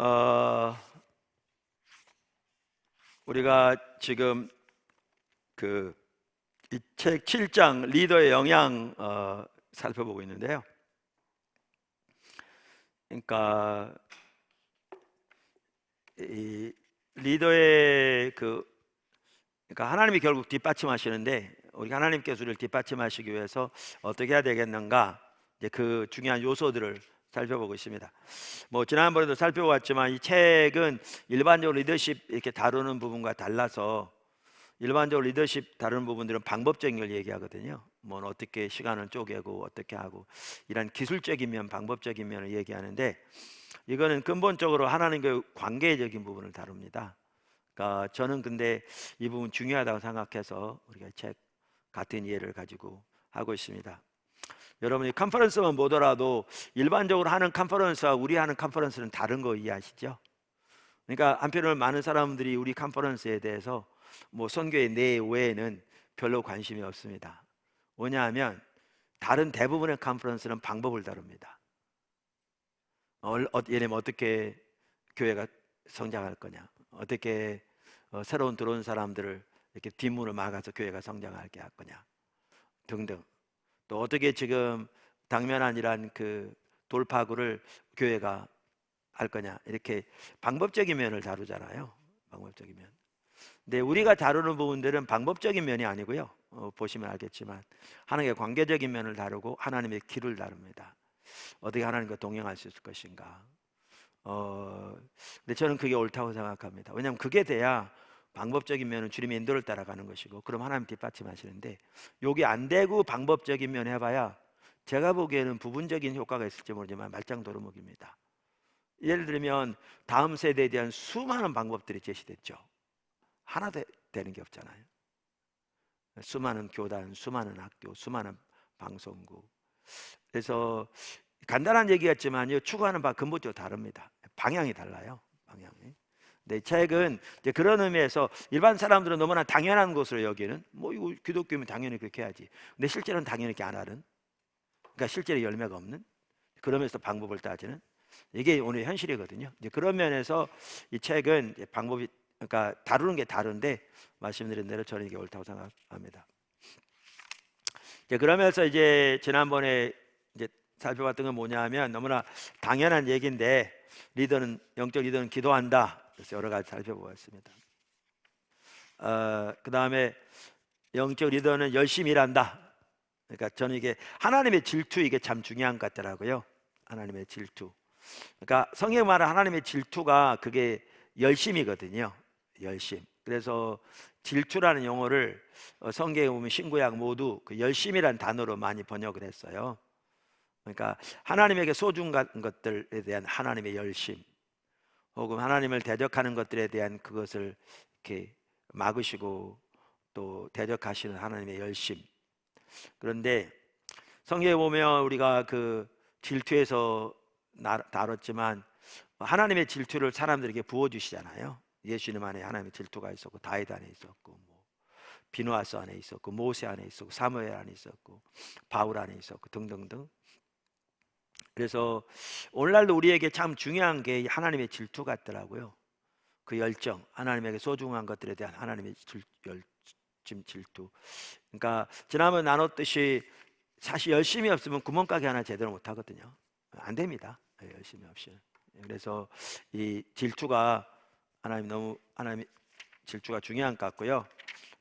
어, 우리가 지금 그 이 책 7장 리더의 영향 살펴보고 있는데요. 그러니까 이 리더의 그러니까 하나님이 결국 뒷받침하시는데 우리가 하나님께서 우리를 뒷받침하시기 위해서 어떻게 해야 되겠는가, 이제 그 중요한 요소들을 살펴보고 있습니다. 뭐 지난번에도 살펴봤지만 이 책은 일반적으로 리더십 이렇게 다루는 부분과 달라서, 일반적으로 리더십 다루는 부분들은 방법적인 걸 얘기하거든요. 뭐 어떻게 시간을 쪼개고 어떻게 하고 이런 기술적인 면, 방법적인 면을 얘기하는데, 이거는 근본적으로 하나님과의 관계적인 부분을 다룹니다. 그러니까 저는 근데 이 부분 중요하다고 생각해서 우리가 책 같은 이해를 가지고 하고 있습니다. 여러분이 컨퍼런스만 보더라도 일반적으로 하는 컨퍼런스와 우리 하는 컨퍼런스는 다른 거 이해하시죠? 그러니까 한편으로 많은 사람들이 우리 컨퍼런스에 대해서 뭐 선교의 내 외에는 별로 관심이 없습니다. 왜냐하면 다른 대부분의 컨퍼런스는 방법을 다룹니다. 예를 들면 어떻게 교회가 성장할 거냐, 어떻게 새로운 들어온 사람들을 이렇게 뒷문을 막아서 교회가 성장하게 할 거냐 등등, 또 어떻게 지금 당면한 이란 그 돌파구를 교회가 할 거냐, 이렇게 방법적인 면을 다루잖아요. 방법적인 면. 근데 우리가 다루는 부분들은 방법적인 면이 아니고요. 보시면 알겠지만 하나님의 관계적인 면을 다루고 하나님의 길을 다룹니다. 어떻게 하나님과 동행할 수 있을 것인가. 근데 저는 그게 옳다고 생각합니다. 왜냐하면 그게 돼야 방법적인 면은 주님의 인도를 따라가는 것이고, 그럼 하나님 뒷받침하시는데, 요게 안 되고 방법적인 면 해봐야 제가 보기에는 부분적인 효과가 있을지 모르지만 말짱 도루묵입니다. 예를 들면 다음 세대에 대한 수많은 방법들이 제시됐죠. 하나 되는 게 없잖아요. 수많은 교단, 수많은 학교, 수많은 방송국. 그래서 간단한 얘기였지만요, 추구하는 바 근본적으로 다릅니다. 방향이 달라요. 방향이. 근데 책은 이제 그런 의미에서 일반 사람들은 너무나 당연한 것으로 여기는, 뭐 이거 기독교면 당연히 그렇게 해야지. 근데 실제로는 당연히 이렇게 안 하는, 그러니까 실제로 열매가 없는, 그러면서 방법을 따지는, 이게 오늘 현실이거든요. 이제 그런 면에서 이 책은 이제 방법이, 그러니까 다루는 게 다른데 말씀드린 대로 저는 이게 옳다고 생각합니다. 이제 그러면서 이제 지난번에 이제 살펴봤던 건 뭐냐면, 너무나 당연한 얘기인데 영적 리더는 기도한다. 그래서 여러 가지 살펴보았습니다. 그 다음에 영적 리더는 열심히 일한다. 그러니까 저는 이게 하나님의 질투, 이게 참 중요한 것 같더라고요. 하나님의 질투. 그러니까 성경 말은 하나님의 질투가 그게 열심이거든요. 열심. 그래서 질투라는 용어를 성경에 보면 신구약 모두 그 열심이라는 단어로 많이 번역을 했어요. 그러니까 하나님에게 소중한 것들에 대한 하나님의 열심, 혹은 하나님을 대적하는 것들에 대한 그것을 이렇게 막으시고 또 대적하시는 하나님의 열심. 그런데 성경에 보면 우리가 그 질투에서 다뤘지만 하나님의 질투를 사람들에게 부어주시잖아요. 예수님 안에 하나님의 질투가 있었고, 다윗 안에 있었고, 뭐 비누아스 안에 있었고, 모세 안에 있었고, 사무엘 안에 있었고, 바울 안에 있었고 등등등. 그래서 오늘날도 우리에게 참 중요한 게 하나님의 질투 같더라고요. 그 열정, 하나님에게 소중한 것들에 대한 하나님의 질투. 그러니까 지난번에 나눴듯이 사실 열심이 없으면 구멍가게 하나 제대로 못 하거든요. 안 됩니다. 열심이 없이. 그래서 이 질투가 하나님 질투가 중요한 것 같고요.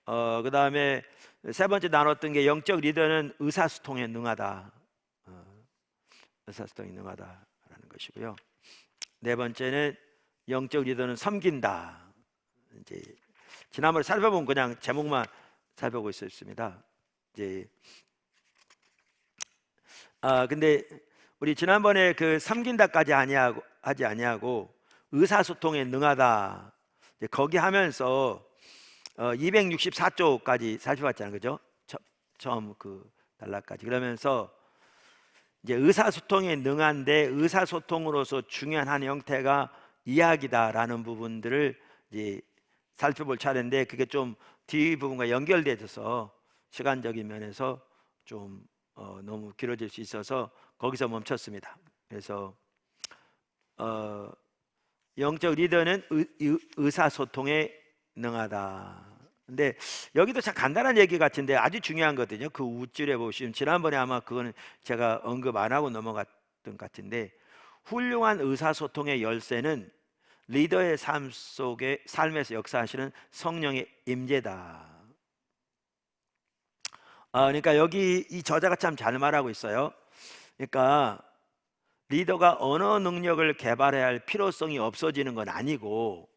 그 다음에 세 번째 나눴던 게 영적 리더는 의사소통에 능하다. 의사소통에 능하다라는 것이고요. 네 번째는 영적 리더는 섬긴다. 이제 지난번에 살펴본 그냥 제목만 살펴보고 있었습니다. 이제 근데 우리 지난번에 그 섬긴다까지 하지 아니하고 의사소통에 능하다, 거기 하면서 264조까지 살펴봤잖아요, 그죠? 처음 그 단락까지. 그러면서 이제 의사소통에 능한데 의사소통으로서 중요한 한 형태가 이야기다라는 부분들을 이제 살펴볼 차례인데, 그게 좀 뒷부분과 연결돼서 시간적인 면에서 좀 너무 길어질 수 있어서 거기서 멈췄습니다. 그래서 영적 리더는 의사소통에 능하다. 근데 여기도 참 간단한 얘기 같은데 아주 중요한 거거든요. 그 우쭐에 보시면 지난번에 아마 그거는 제가 언급 안 하고 넘어갔던 것 같은데, 훌륭한 의사소통의 열쇠는 리더의 삶에서 역사하시는 성령의 임재다. 그러니까 여기 이 저자가 참 잘 말하고 있어요. 그러니까 리더가 언어 능력을 개발해야 할 필요성이 없어지는 건 아니고,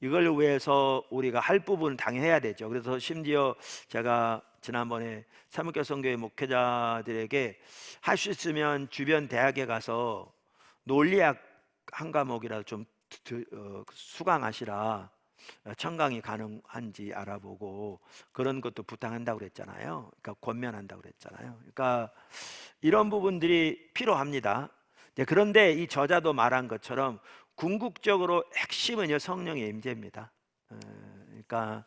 이걸 위해서 우리가 할 부분은 당연히 해야 되죠. 그래서 심지어 제가 지난번에 사무교 선교회 목회자들에게 할 수 있으면 주변 대학에 가서 논리학 한 과목이라도 좀 수강하시라, 청강이 가능한지 알아보고 그런 것도 부탁한다고 그랬잖아요. 그러니까 권면한다고 그랬잖아요. 그러니까 이런 부분들이 필요합니다. 그런데 이 저자도 말한 것처럼 궁극적으로 핵심은요, 성령의 임재입니다. 그러니까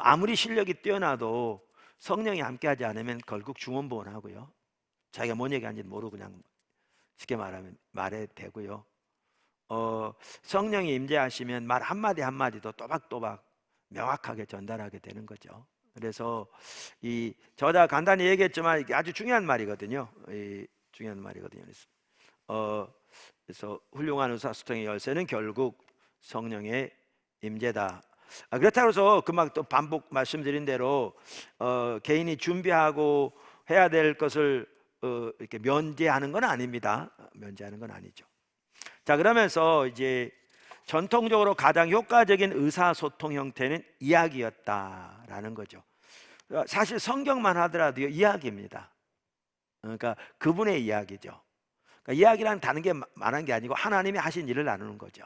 아무리 실력이 뛰어나도 성령이 함께하지 않으면 결국 중언부언하고요, 자기가 뭔 얘기하는지 모르고 그냥 쉽게 말하면 말해도 되고요. 성령이 임재하시면 말 한마디 한마디도 또박또박 명확하게 전달하게 되는 거죠. 그래서 이 저자 간단히 얘기했지만 이게 아주 중요한 말이거든요. 중요한 말이거든요. 그래서 훌륭한 의사소통의 열쇠는 결국 성령의 임재다. 그렇다고 해서 막 또 반복 말씀드린 대로 개인이 준비하고 해야 될 것을 이렇게 면제하는 건 아닙니다. 면제하는 건 아니죠. 자, 그러면서 이제 전통적으로 가장 효과적인 의사소통 형태는 이야기였다라는 거죠. 사실 성경만 하더라도 이야기입니다. 그러니까 그분의 이야기죠. 그러니까 이야기란 다른 게 말한 게 아니고 하나님이 하신 일을 나누는 거죠.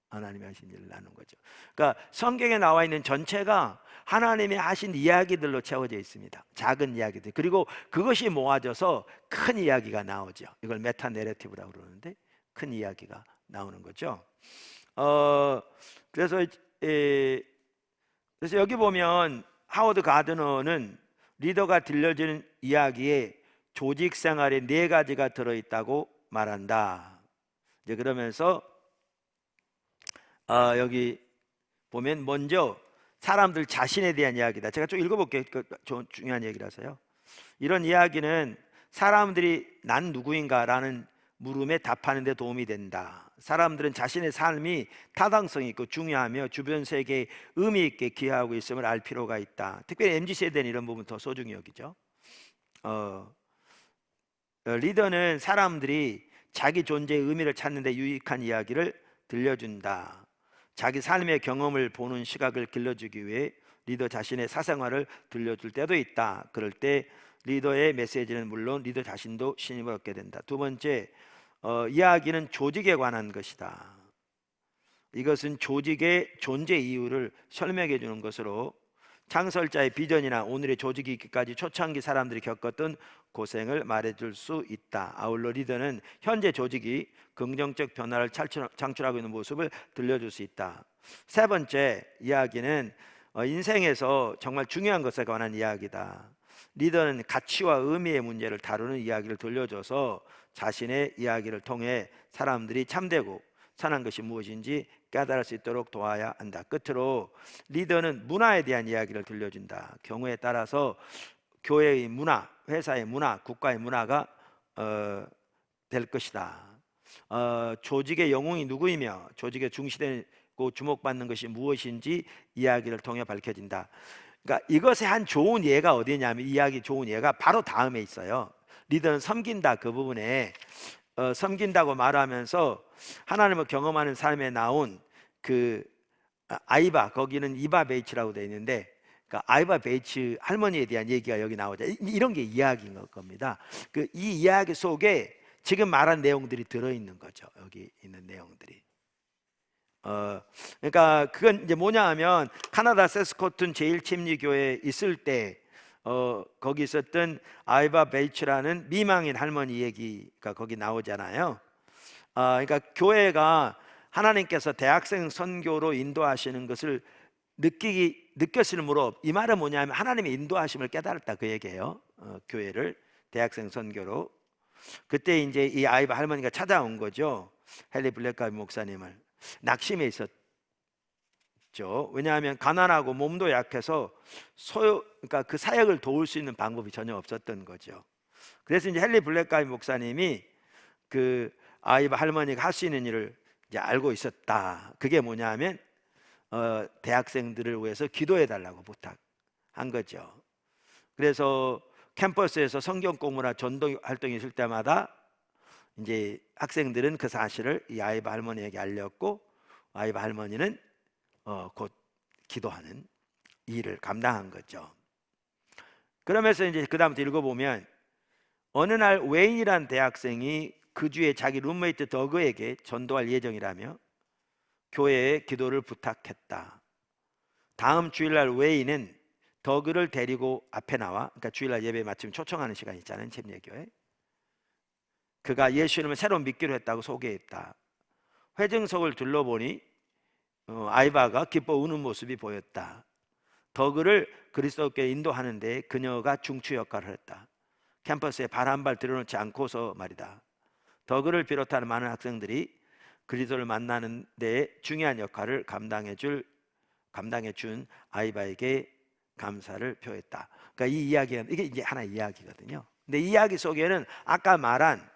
하나님이 하신 일을 나누는 거죠. 그러니까 성경에 나와 있는 전체가 하나님이 하신 이야기들로 채워져 있습니다. 작은 이야기들. 그리고 그것이 모아져서 큰 이야기가 나오죠. 이걸 메타 내러티브라고 그러는데 큰 이야기가 나오는 거죠. 그래서 여기 보면 하워드 가드너는 리더가 들려주는 이야기에 조직 생활의 4가지가 들어있다고 말한다. 이제 그러면서 여기 보면 먼저 사람들 자신에 대한 이야기다. 제가 좀 읽어볼게요. 중요한 얘기라서요. 이런 이야기는 사람들이 난 누구인가라는 물음에 답하는 데 도움이 된다. 사람들은 자신의 삶이 타당성이 있고 중요하며 주변 세계에 의미 있게 기여하고 있음을 알 필요가 있다. 특별히 MZ세대는 이런 부분 더 소중히 여기죠. 리더는 사람들이 자기 존재의 의미를 찾는 데 유익한 이야기를 들려준다. 자기 삶의 경험을 보는 시각을 길러주기 위해 리더 자신의 사생활을 들려줄 때도 있다. 그럴 때 리더의 메시지는 물론 리더 자신도 신임을 얻게 된다. 두 번째, 이야기는 조직에 관한 것이다. 이것은 조직의 존재 이유를 설명해 주는 것으로 창설자의 비전이나 오늘의 조직이 있기까지 초창기 사람들이 겪었던 고생을 말해줄 수 있다. 아울러 리더는 현재 조직이 긍정적 변화를 창출하고 있는 모습을 들려줄 수 있다. 세 번째, 이야기는 인생에서 정말 중요한 것에 관한 이야기다. 리더는 가치와 의미의 문제를 다루는 이야기를 들려줘서 자신의 이야기를 통해 사람들이 참되고 선한 것이 무엇인지 깨달을 수 있도록 도와야 한다. 끝으로 리더는 문화에 대한 이야기를 들려준다. 경우에 따라서 교회의 문화, 회사의 문화, 국가의 문화가 될 것이다. 조직의 영웅이 누구이며 조직의 중시되고 주목받는 것이 무엇인지 이야기를 통해 밝혀진다. 그러니까 이것의 한 좋은 예가 어디냐면, 이야기 좋은 예가 바로 다음에 있어요. 리더는 섬긴다. 그 부분에 섬긴다고 말하면서 하나님을 경험하는 삶에 나온 그 아이바, 거기는 이바 베이츠라고 되어 있는데, 그러니까 아이바 베이츠 할머니에 대한 얘기가 여기 나오죠. 이런 게 이야기인 겁니다. 이 이야기 속에 지금 말한 내용들이 들어있는 거죠. 여기 있는 내용들이. 그러니까 그건 이제 뭐냐 하면, 카나다 세스코튼 제1침례교회에 있을 때 거기 있었던 아이바 베이츠라는 미망인 할머니 얘기가 거기 나오잖아요. 그러니까 교회가 하나님께서 대학생 선교로 인도하시는 것을 느꼈으므로, 이 말은 뭐냐면 하나님의 인도하심을 깨달았다, 그 얘기예요. 교회를 대학생 선교로. 그때 이제 이 아이바 할머니가 찾아온 거죠, 헨리 블랙가비 목사님을. 낙심해 있었죠. 왜냐하면 가난하고 몸도 약해서 그러니까 그 사역을 도울 수 있는 방법이 전혀 없었던 거죠. 그래서 이제 헨리 블랙가이 목사님이 그 아이바 할머니가 할 수 있는 일을 이제 알고 있었다. 그게 뭐냐면 대학생들을 위해서 기도해 달라고 부탁한 거죠. 그래서 캠퍼스에서 성경 공부나 전도 활동이 있을 때마다 이제 학생들은 그 사실을 이 아이바 할머니에게 알렸고, 아이바 할머니는 곧 기도하는 일을 감당한 거죠. 그러면서 이제 그 다음부터 읽어보면, 어느 날 웨인이란 대학생이 그 주에 자기 룸메이트 더그에게 전도할 예정이라며 교회에 기도를 부탁했다. 다음 주일날 웨인은 더그를 데리고 앞에 나와, 그러니까 주일날 예배 마침 초청하는 시간 있잖아요, 잼예교회. 그가 예수 이름을 새로 믿기로 했다고 소개했다. 회증석을 둘러보니 아이바가 기뻐 우는 모습이 보였다. 더그를 그리스도께 인도하는데 그녀가 중추 역할을 했다. 캠퍼스에 발 한 발 들여놓지 않고서 말이다. 더그를 비롯한 많은 학생들이 그리스도를 만나는 데 중요한 역할을 감당해 준 아이바에게 감사를 표했다. 그러니까 이 이야기는 이게 이제 하나의 이야기거든요. 근데 이 이야기 속에는 아까 말한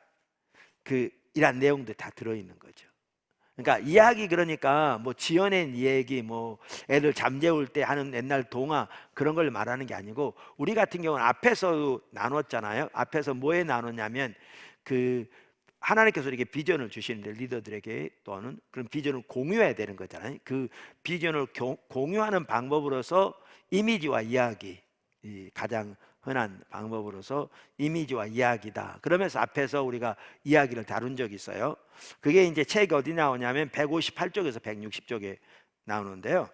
그 이런 내용들 다 들어있는 거죠. 그러니까 이야기, 그러니까 뭐 지어낸 얘기, 뭐 애들 잠재울 때 하는 옛날 동화 그런 걸 말하는 게 아니고, 우리 같은 경우는 앞에서도 나눴잖아요. 앞에서 뭐에 나눴냐면 그 하나님께서 이렇게 비전을 주시는데 리더들에게 또는 그런 비전을 공유해야 되는 거잖아요. 그 비전을 공유하는 방법으로서 이미지와 이야기, 이 가장 흔한 방법으로서 이미지와 이야기다. 그러면서 앞에서 우리가 이야기를 다룬 적이 있어요. 그게 이제 책 어디 나오냐면 158쪽에서 160쪽에 나오는데요.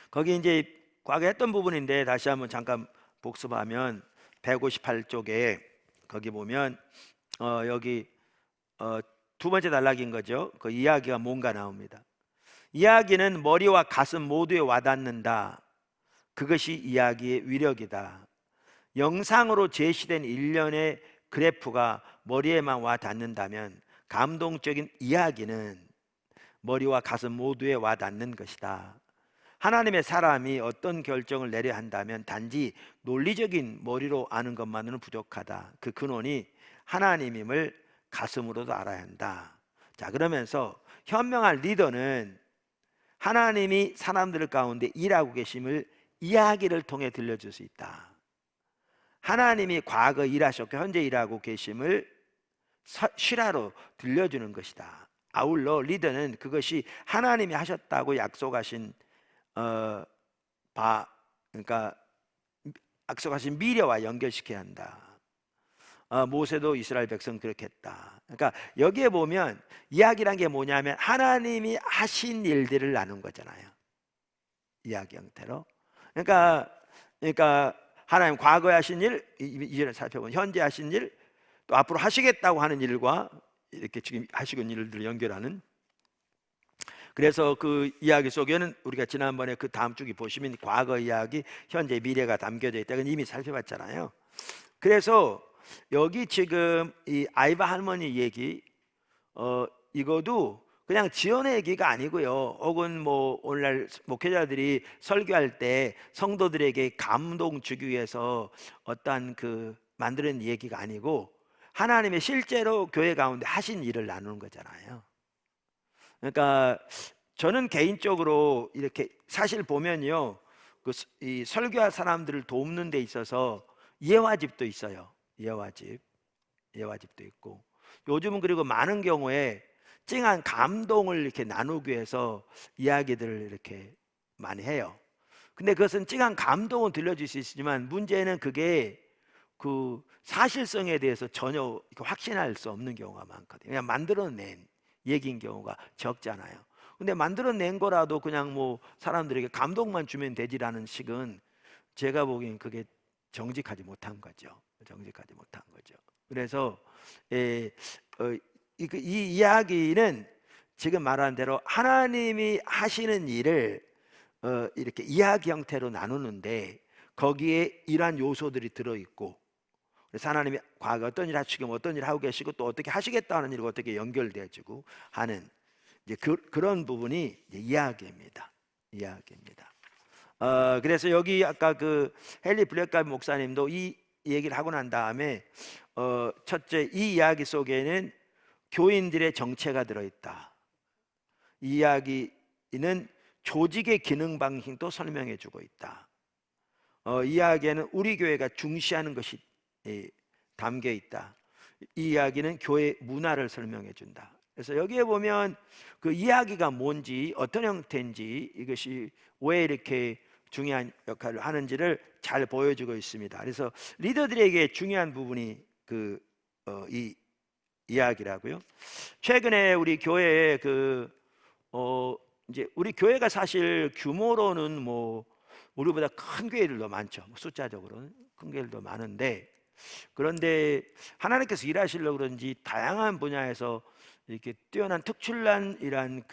거기 이제 과거에 했던 부분인데 다시 한번 잠깐 복습하면 158쪽에 거기 보면 여기 두 번째 단락인 거죠. 그 이야기가 뭔가 나옵니다. 이야기는 머리와 가슴 모두에 와닿는다. 그것이 이야기의 위력이다. 영상으로 제시된 일련의 그래프가 머리에만 와 닿는다면 감동적인 이야기는 머리와 가슴 모두에 와 닿는 것이다. 하나님의 사람이 어떤 결정을 내려야 한다면 단지 논리적인 머리로 아는 것만으로는 부족하다. 그 근원이 하나님임을 가슴으로도 알아야 한다. 자, 그러면서 현명한 리더는 하나님이 사람들 가운데 일하고 계심을 이야기를 통해 들려줄 수 있다. 하나님이 과거 일하셨고 현재 일하고 계심을 실화로 들려주는 것이다. 아울러 리더는 그것이 하나님이 하셨다고 약속하신 그러니까 약속하신 미래와 연결시켜야 한다. 모세도 이스라엘 백성 그렇게 했다. 그러니까 여기에 보면 이야기란 게 뭐냐면 하나님이 하신 일들을 나눈 거잖아요. 이야기 형태로. 그러니까 하나님 과거에 하신 일, 이전에 살펴본 현재 하신 일, 또 앞으로 하시겠다고 하는 일과 이렇게 지금 하시고 있는 일들을 연결하는. 그래서 그 이야기 속에는 우리가 지난번에 그 다음 주기 보시면 과거 이야기, 현재 미래가 담겨져 있다. 그건 이미 살펴봤잖아요. 그래서 여기 지금 이 아이바 할머니 얘기, 이거도 그냥 지어낸 얘기가 아니고요. 혹은 뭐 오늘날 목회자들이 설교할 때 성도들에게 감동 주기 위해서 어떠한 그 만드는 얘기가 아니고 하나님의 실제로 교회 가운데 하신 일을 나누는 거잖아요. 그러니까 저는 개인적으로 이렇게 사실 보면요, 이 설교할 사람들을 돕는 데 있어서 예화집도 있어요. 예화집도 있고, 요즘은 그리고 많은 경우에 찡한 감동을 이렇게 나누기 위해서 이야기들을 이렇게 많이 해요. 근데 그것은 찡한 감동은 들려줄 수 있지만 문제는 그게 그 사실성에 대해서 전혀 확신할 수 없는 경우가 많거든요. 그냥 만들어낸 얘기인 경우가 적잖아요. 근데 만들어낸 거라도 그냥 뭐 사람들에게 감동만 주면 되지라는 식은 제가 보기엔 그게 정직하지 못한 거죠. 그래서 이 이야기는 지금 말한 대로 하나님이 하시는 일을 이렇게 이야기 형태로 나누는데 거기에 이러한 요소들이 들어있고, 그래서 하나님이 과거 어떤 일 하시고 어떤 일 하고 계시고 또 어떻게 하시겠다는 일과 어떻게 연결되어지고 하는 이제 그런 부분이 이제 이야기입니다. 이야기입니다. 그래서 여기 아까 그 헨리 블랙갑 목사님도 이 얘기를 하고 난 다음에 첫째, 이 이야기 속에는 교인들의 정체가 들어있다. 이 이야기는 조직의 기능 방식도 설명해 주고 있다. 이 이야기에는 우리 교회가 중시하는 것이 담겨 있다. 이 이야기는 교회 문화를 설명해 준다. 그래서 여기에 보면 그 이야기가 뭔지, 어떤 형태인지, 이것이 왜 이렇게 중요한 역할을 하는지를 잘 보여주고 있습니다. 그래서 리더들에게 중요한 부분이 이 이야기라고요. 최근에 우리 교회에 이제 우리 교회가 사실 규모로는 뭐 우리보다 큰 교회들도 많죠. 숫자적으로는 큰 교회들도 많은데, 그런데 하나님께서 일하시려고 그런지 다양한 분야에서 이렇게 뛰어난 특출난 이란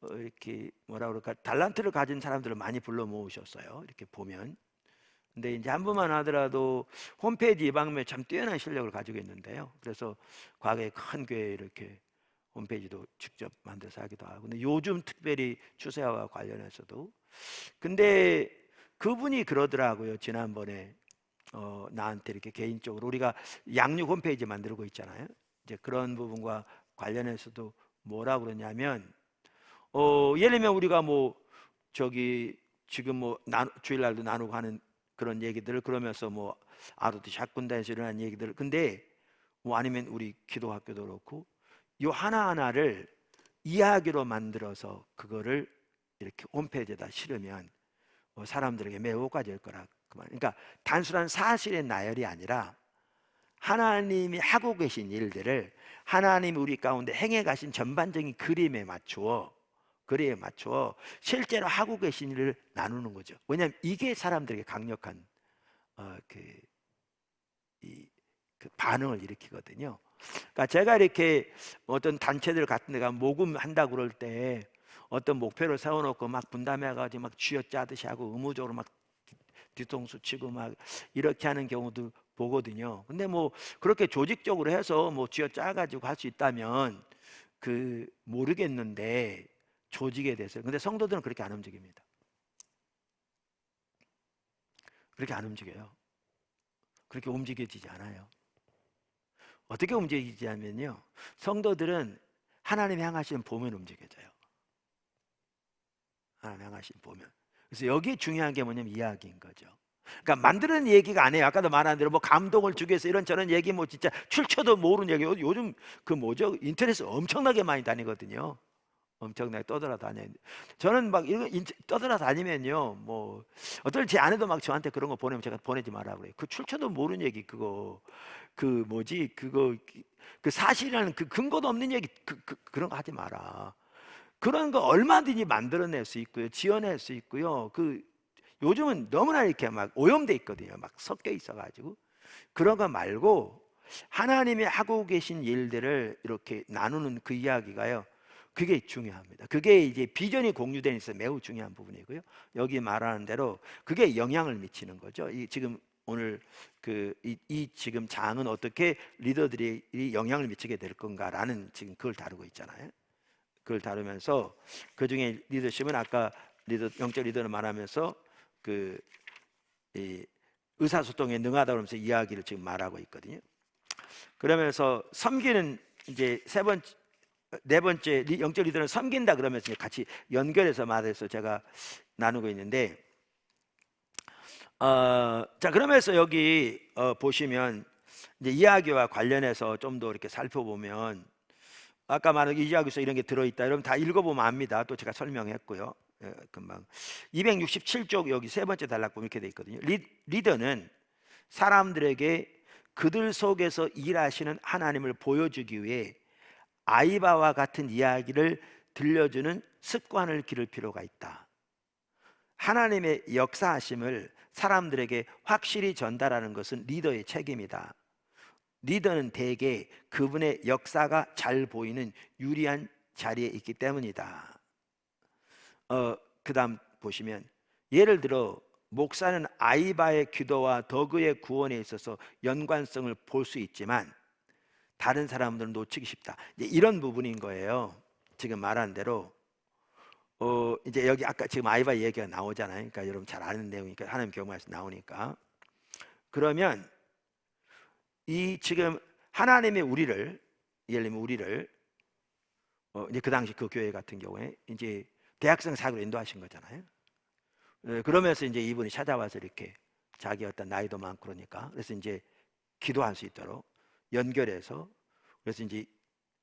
이렇게 뭐라 그럴까, 달란트를 가진 사람들을 많이 불러 모으셨어요. 이렇게 보면. 근데 이제 한 분만 하더라도 홈페이지 이 방면에 참 뛰어난 실력을 가지고 있는데요. 그래서 과거에 큰 교회 이렇게 홈페이지도 직접 만들어서 하기도 하고, 근데 요즘 특별히 추세와 관련해서도. 근데 그분이 그러더라고요. 지난번에 나한테 이렇게 개인적으로, 우리가 양육 홈페이지 만들고 있잖아요. 이제 그런 부분과 관련해서도 뭐라 그러냐면, 예를 들면 우리가 뭐 지금 뭐 주일날도 나누고 하는 그런 얘기들을, 그러면서 뭐 아르트 샷군단에서 일어난 얘기들, 근데 뭐 아니면 우리 기도학교도 그렇고 요 하나하나를 이야기로 만들어서 그거를 이렇게 홈페이지에다 실으면 사람들에게 매우 효과적일 거라. 그러니까 단순한 사실의 나열이 아니라 하나님이 하고 계신 일들을 하나님이 우리 가운데 행해 가신 전반적인 그림에 맞추어 실제로 하고 계신 일을 나누는 거죠. 왜냐하면 이게 사람들에게 강력한 그 반응을 일으키거든요. 그러니까 제가 이렇게 어떤 단체들 같은 데가 모금한다 그럴 때 어떤 목표를 세워놓고 막 분담해가지고 막 쥐어짜듯이 하고 의무적으로 막 뒤통수 치고 막 이렇게 하는 경우도 보거든요. 근데 뭐 그렇게 조직적으로 해서 뭐 쥐어짜가지고 할 수 있다면 모르겠는데, 조직에 대해서. 근데 성도들은 그렇게 안 움직입니다. 그렇게 안 움직여요. 그렇게 움직여지지 않아요. 어떻게 움직이지 하면요, 성도들은 하나님 향하시는 보면 움직여져요. 하나님 향하시는 보면. 그래서 여기에 중요한 게 뭐냐면 이야기인 거죠. 그러니까 만드는 얘기가 아니에요. 아까도 말한 대로 뭐 감동을 주기 위해서 이런 저런 얘기, 뭐 진짜 출처도 모르는 얘기. 요즘 인터넷에 엄청나게 많이 다니거든요. 엄청나게 떠돌아다녀요. 저는 막 이런 떠돌아다니면요, 뭐 어떨 제 아내도 막 저한테 그런 거 보내면 제가 보내지 말라 그래요. 그 출처도 모르는 얘기, 그거 그 사실이라는 그 근거도 없는 얘기, 그런 거 하지 마라. 그런 거 얼마든지 만들어낼 수 있고요, 지어낼 수 있고요. 요즘은 너무나 이렇게 막 오염돼 있거든요. 막 섞여 있어가지고. 그런 거 말고 하나님이 하고 계신 일들을 이렇게 나누는 그 이야기가요, 그게 중요합니다. 그게 이제 비전이 공유되는 있어 매우 중요한 부분이고요. 여기 말하는 대로 그게 영향을 미치는 거죠. 지금 오늘 지금 장은 어떻게 리더들이 영향을 미치게 될 건가라는, 지금 그걸 다루고 있잖아요. 그걸 다루면서 그 중에 리더십은 아까 영적 리더를 말하면서 이 의사소통에 능하다 그러면서 이야기를 지금 말하고 있거든요. 그러면서 섬기는 이제 네 번째 영적 리더는 섬긴다 그러면서 같이 연결해서 말해서 제가 나누고 있는데, 자, 그러면서 여기 보시면 이제 이야기와 관련해서 좀 더 이렇게 살펴보면, 아까 말한 이 이야기에서 이런 게 들어있다. 여러분 다 읽어보면 압니다. 또 제가 설명했고요. 금방 267쪽 여기 세 번째 단락 보면 이렇게 돼 있거든요. 리더는 사람들에게 그들 속에서 일하시는 하나님을 보여주기 위해 아이바와 같은 이야기를 들려주는 습관을 기를 필요가 있다. 하나님의 역사하심을 사람들에게 확실히 전달하는 것은 리더의 책임이다. 리더는 대개 그분의 역사가 잘 보이는 유리한 자리에 있기 때문이다. 그 다음 보시면, 예를 들어 목사는 아이바의 기도와 더그의 구원에 있어서 연관성을 볼 수 있지만 다른 사람들은 놓치기 쉽다. 이런 부분인 거예요. 지금 말한 대로 이제 여기 아까 지금 아이바 얘기가 나오잖아요. 그러니까 여러분 잘 아는 내용이니까 하나님 경험에서 나오니까 그러면 이 지금 하나님의 우리를 예를 들면 우리를 이제 그 당시 그 교회 같은 경우에 이제 대학생 사역으로 인도하신 거잖아요. 그러면서 이제 이분이 찾아와서 이렇게 자기 어떤 나이도 많고 그러니까 그래서 이제 기도할 수 있도록 연결해서 그래서 이제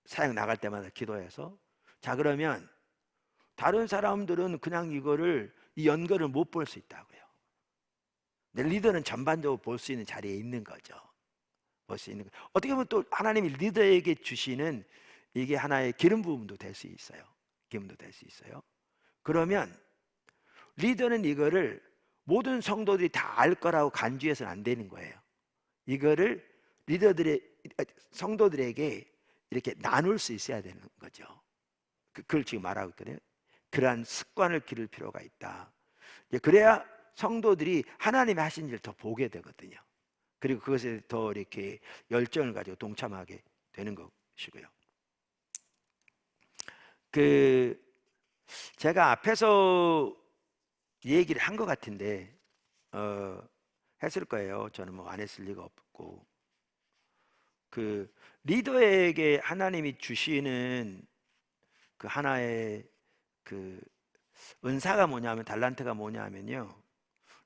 사역 나갈 때마다 기도해서 자 그러면 다른 사람들은 그냥 이거를 이 연결을 못 볼 수 있다고요. 근데 리더는 전반적으로 볼 수 있는 자리에 있는 거죠. 볼 수 있는 거. 어떻게 보면 또 하나님이 리더에게 주시는 이게 하나의 기름 부음도 될 수 있어요. 기름도 될 수 있어요. 그러면 리더는 이거를 모든 성도들이 다 알 거라고 간주해서는 안 되는 거예요. 이거를 리더들의 성도들에게 이렇게 나눌 수 있어야 되는 거죠. 그걸 지금 말하고 있거든요. 그러한 습관을 기를 필요가 있다. 그래야 성도들이 하나님이 하신 일을 더 보게 되거든요. 그리고 그것에 더 이렇게 열정을 가지고 동참하게 되는 것이고요. 제가 앞에서 얘기를 한 것 같은데 했을 거예요. 저는 뭐 안 했을 리가 없고 리더에게 하나님이 주시는 그 하나의 그 은사가 뭐냐면 달란트가 뭐냐면요.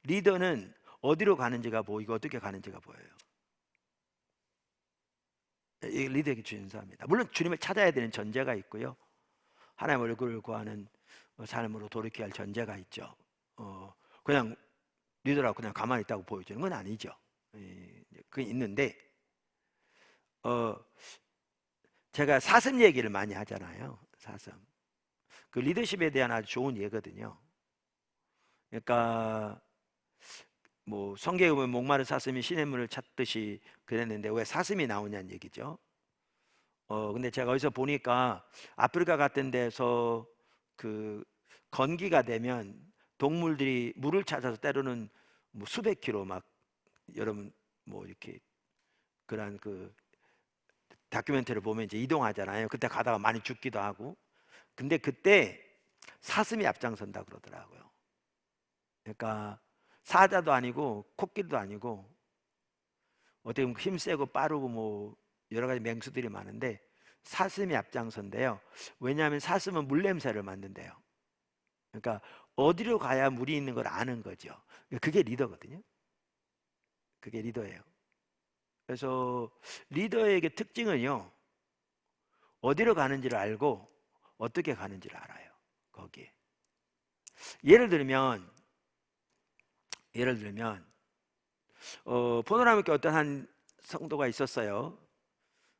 리더는 어디로 가는지가 보이고 어떻게 가는지가 보여요. 이 리더에게 주신 은사입니다. 물론 주님을 찾아야 되는 전제가 있고요. 하나님 얼굴을 구하는 삶으로 돌이켜야 할 전제가 있죠. 그냥 리더라고 그냥 가만히 있다고 보여주는 건 아니죠. 그게 있는데 제가 사슴 얘기를 많이 하잖아요. 사슴. 그 리더십에 대한 아주 좋은 예거든요. 그러니까 뭐 성경에 보면 목마른 사슴이 시냇물을 찾듯이 그랬는데 왜 사슴이 나오냐는 얘기죠. 근데 제가 어디서 보니까 아프리카 같은 데서 그 건기가 되면 동물들이 물을 찾아서 때로는 뭐 수백 킬로 막 여러분 뭐 이렇게 그런 그 다큐멘터리를 보면 이제 이동하잖아요. 그때 가다가 많이 죽기도 하고. 근데 그때 사슴이 앞장선다 그러더라고요. 그러니까 사자도 아니고 코끼리도 아니고 어떻게 보면 힘세고 빠르고 뭐 여러 가지 맹수들이 많은데 사슴이 앞장선대요. 왜냐하면 사슴은 물 냄새를 맡는데요. 그러니까 어디로 가야 물이 있는 걸 아는 거죠. 그게 리더거든요. 그게 리더예요. 그래서 리더에게 특징은요. 어디로 가는지를 알고 어떻게 가는지를 알아요. 거기에. 예를 들면 포도나무께 어떤 한 성도가 있었어요.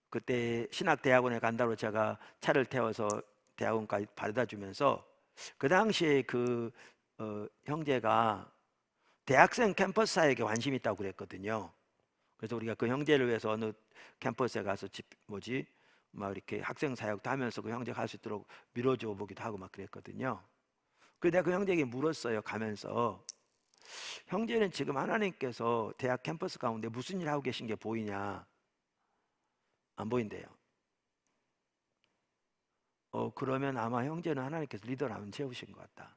그때 신학대학원에 간다고 제가 차를 태워서 대학원까지 바래다 주면서 그 당시에 형제가 대학생 캠퍼스 사역에 관심이 있다고 그랬거든요. 그래서 우리가 그 형제를 위해서 어느 캠퍼스에 가서 막 이렇게 학생 사역도 하면서 그 형제가 할 수 있도록 밀어줘 보기도 하고 막 그랬거든요. 그래서 내가 그 형제에게 물었어요. 가면서 형제는 지금 하나님께서 대학 캠퍼스 가운데 무슨 일 하고 계신 게 보이냐? 안 보인대요. 그러면 아마 형제는 하나님께서 리더를 안 채우신 것 같다.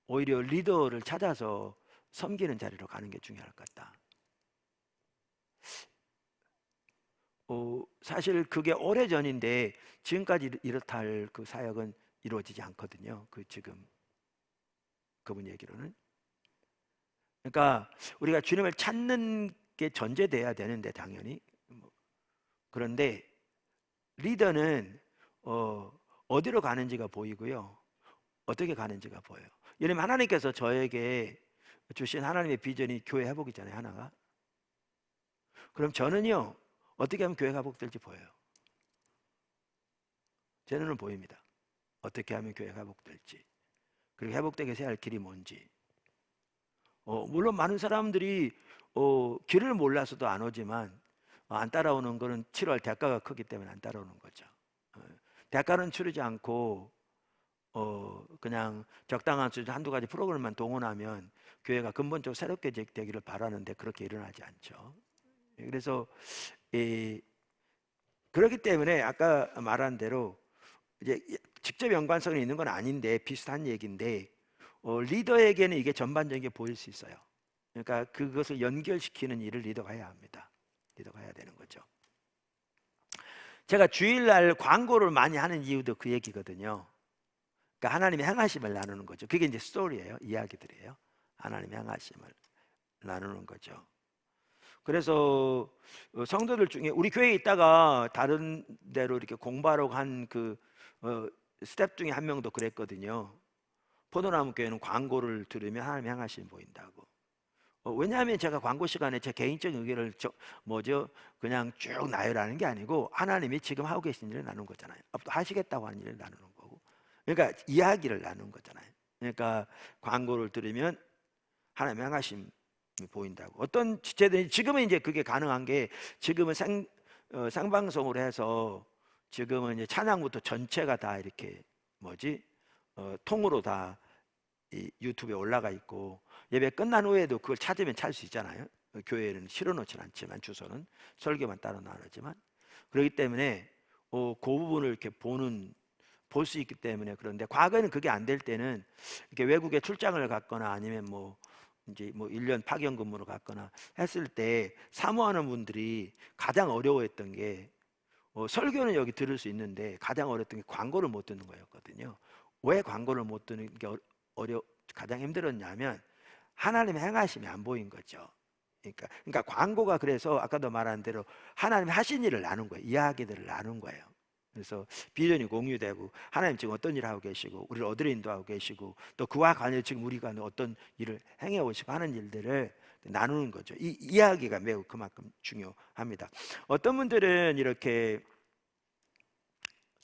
오히려 리더를 찾아서 섬기는 자리로 가는 게 중요할 것 같다. 사실 그게 오래전인데 지금까지 이렇다 할 그 사역은 이루어지지 않거든요. 지금 그분 얘기로는. 그러니까 우리가 주님을 찾는 게 전제돼야 되는데 당연히. 그런데 리더는 어디로 가는지가 보이고요. 어떻게 가는지가 보여요. 예를 들면 하나님께서 저에게 주신 하나님의 비전이 교회 회복이잖아요. 하나가. 그럼 저는요. 어떻게 하면 교회가 회복될지 보여요. 제 눈은 보입니다. 어떻게 하면 교회가 회복될지. 그리고 회복되게 해야 할 길이 뭔지. 물론 많은 사람들이 길을 몰라서도 안 오지만 안 따라오는 거는 치료할 대가가 크기 때문에 안 따라오는 거죠. 대가는 치르지 않고 그냥 적당한 수준 한두 가지 프로그램만 동원하면 교회가 근본적으로 새롭게 되기를 바라는데 그렇게 일어나지 않죠. 그래서 그렇기 때문에 아까 말한 대로 이제 직접 연관성이 있는 건 아닌데 비슷한 얘기인데 리더에게는 이게 전반적인 게 보일 수 있어요. 그러니까 그것을 연결시키는 일을 리더가 해야 합니다. 리더가 해야 되는 거죠. 제가 주일날 광고를 많이 하는 이유도 그 얘기거든요. 그러니까 하나님의 행하심을 나누는 거죠. 그게 이제 스토리예요. 이야기들이에요. 하나님의 행하심을 나누는 거죠. 그래서 성도들 중에 우리 교회에 있다가 다른 데로 이렇게 공부하러 간 그 스텝 중에 한 명도 그랬거든요. 포도나무 교회는 광고를 들으면 하나님의 행하심이 보인다고. 왜냐하면 제가 광고 시간에 제 개인적인 의견을 그냥 쭉 나열하는 게 아니고 하나님이 지금 하고 계신 일을 나누는 거잖아요. 앞으로 하시겠다고 하는 일을 나누는 거고. 그러니까 이야기를 나누는 거잖아요. 그러니까 광고를 들으면 하나님의 행하심이 보인다고. 어떤 지체들이 지금은 이제 그게 가능한 게 지금은 생방송으로 해서 지금은 이제 찬양부터 전체가 다 이렇게 통으로 다 이 유튜브에 올라가 있고 예배 끝난 후에도 그걸 찾으면 찾을 수 있잖아요. 교회에는 실어놓지는 않지만 주소는 설교만 따로 나누지만 그렇기 때문에 그 부분을 이렇게 볼 수 있기 때문에. 그런데 과거에는 그게 안 될 때는 이렇게 외국에 출장을 갔거나 아니면 이제 1년 파견 근무를 갔거나 했을 때 사모하는 분들이 가장 어려워했던 게 설교는 여기 들을 수 있는데 가장 어려웠던 게 광고를 못 듣는 거였거든요. 왜 광고를 못 듣는 게 가장 힘들었냐면 하나님의 행하심이 안 보인 거죠. 그러니까 광고가 그래서 아까도 말한 대로 하나님 하신 일을 나눈 거예요. 이야기들을 나눈 거예요. 그래서 비전이 공유되고 하나님 지금 어떤 일을 하고 계시고 우리를 어디로 인도하고 계시고 또 그와 관련 지금 우리가 어떤 일을 행해 오시고 하는 일들을 나누는 거죠. 이 이야기가 매우 그만큼 중요합니다. 어떤 분들은 이렇게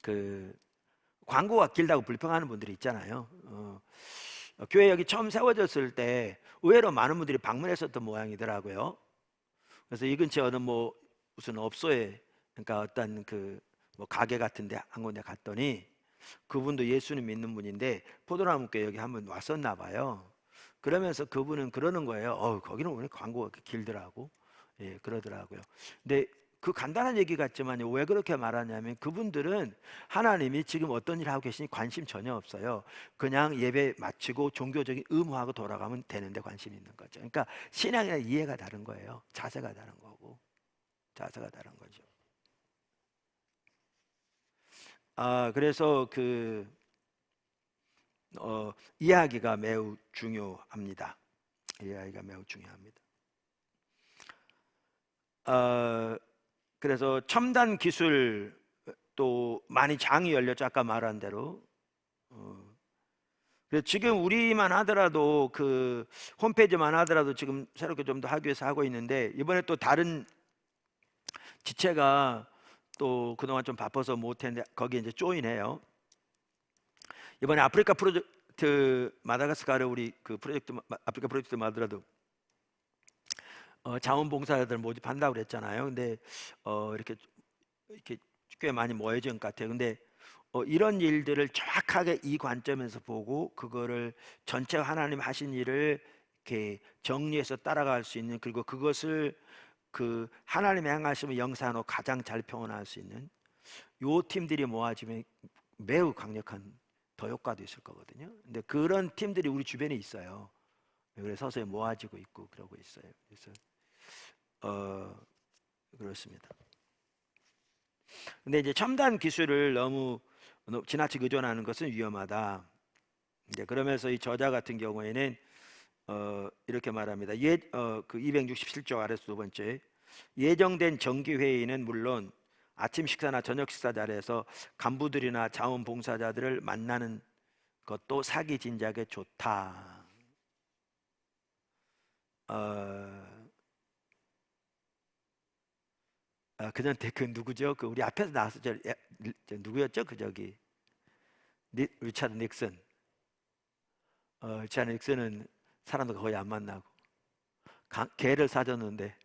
그 광고가 길다고 불평하는 분들이 있잖아요. 교회 여기 처음 세워졌을 때 의외로 많은 분들이 방문했었던 모양이더라고요. 그래서 이 근처에 어느 무슨 업소에 그러니까 어떤 가게 같은데 한 군데 갔더니 그분도 예수님 믿는 분인데 포도나무께 여기 한번 왔었나 봐요. 그러면서 그분은 그러는 거예요. 거기는 오늘 광고가 길더라고. 예, 그러더라고요. 근데 그 간단한 얘기 같지만 왜 그렇게 말하냐면 그분들은 하나님이 지금 어떤 일을 하고 계시니 관심 전혀 없어요. 그냥 예배 마치고 종교적인 의무하고 돌아가면 되는데 관심이 있는 거죠. 그러니까 신앙이랑 이해가 다른 거예요. 자세가 다른 거고. 자세가 다른 거죠. 그래서 이야기가 매우 중요합니다. 이야기가 매우 중요합니다. 그래서 첨단 기술 또 많이 장이 열렸죠. 아까 말한 대로. 그래서 지금 우리만 하더라도 홈페이지만 하더라도 지금 새롭게 좀 더 하기 위해서 하고 있는데 이번에 또 다른 지체가 또 그동안 좀 바빠서 못했는데 거기에 이제 조인해요. 이번에 아프리카 프로젝트 마다가스카르 우리 아프리카 프로젝트만 하더라도 자원봉사자들 모집한다고 그랬잖아요. 근데 이렇게 꽤 많이 모여진 것 같아요. 근데 이런 일들을 정확하게 이 관점에서 보고 그거를 전체 하나님 하신 일을 이렇게 정리해서 따라갈 수 있는, 그리고 그것을 하나님의 행하심을 영상으로 가장 잘 표현할 수 있는 요 팀들이 모아지면 매우 강력한 더 효과도 있을 거거든요. 근데 그런 팀들이 우리 주변에 있어요. 그래서 서서히 모아지고 있고 그러고 있어요. 그래서 그렇습니다. 근데 이제 첨단 기술을 너무 지나치게 의존하는 것은 위험하다. 이제 그러면서 이 저자 같은 경우에는 이렇게 말합니다. 267쪽 아래서 두 번째, 예정된 정기 회의는 물론 아침 식사나 저녁 식사 자리에서 간부들이나 자원봉사자들을 만나는 것도 사기 진작에 좋다. 그전에 누구죠? 우리 앞에서 나왔을 때 누구였죠? 리차드 닉슨. 리차드 닉슨은 사람도 거의 안 만나고 개를 사줬는데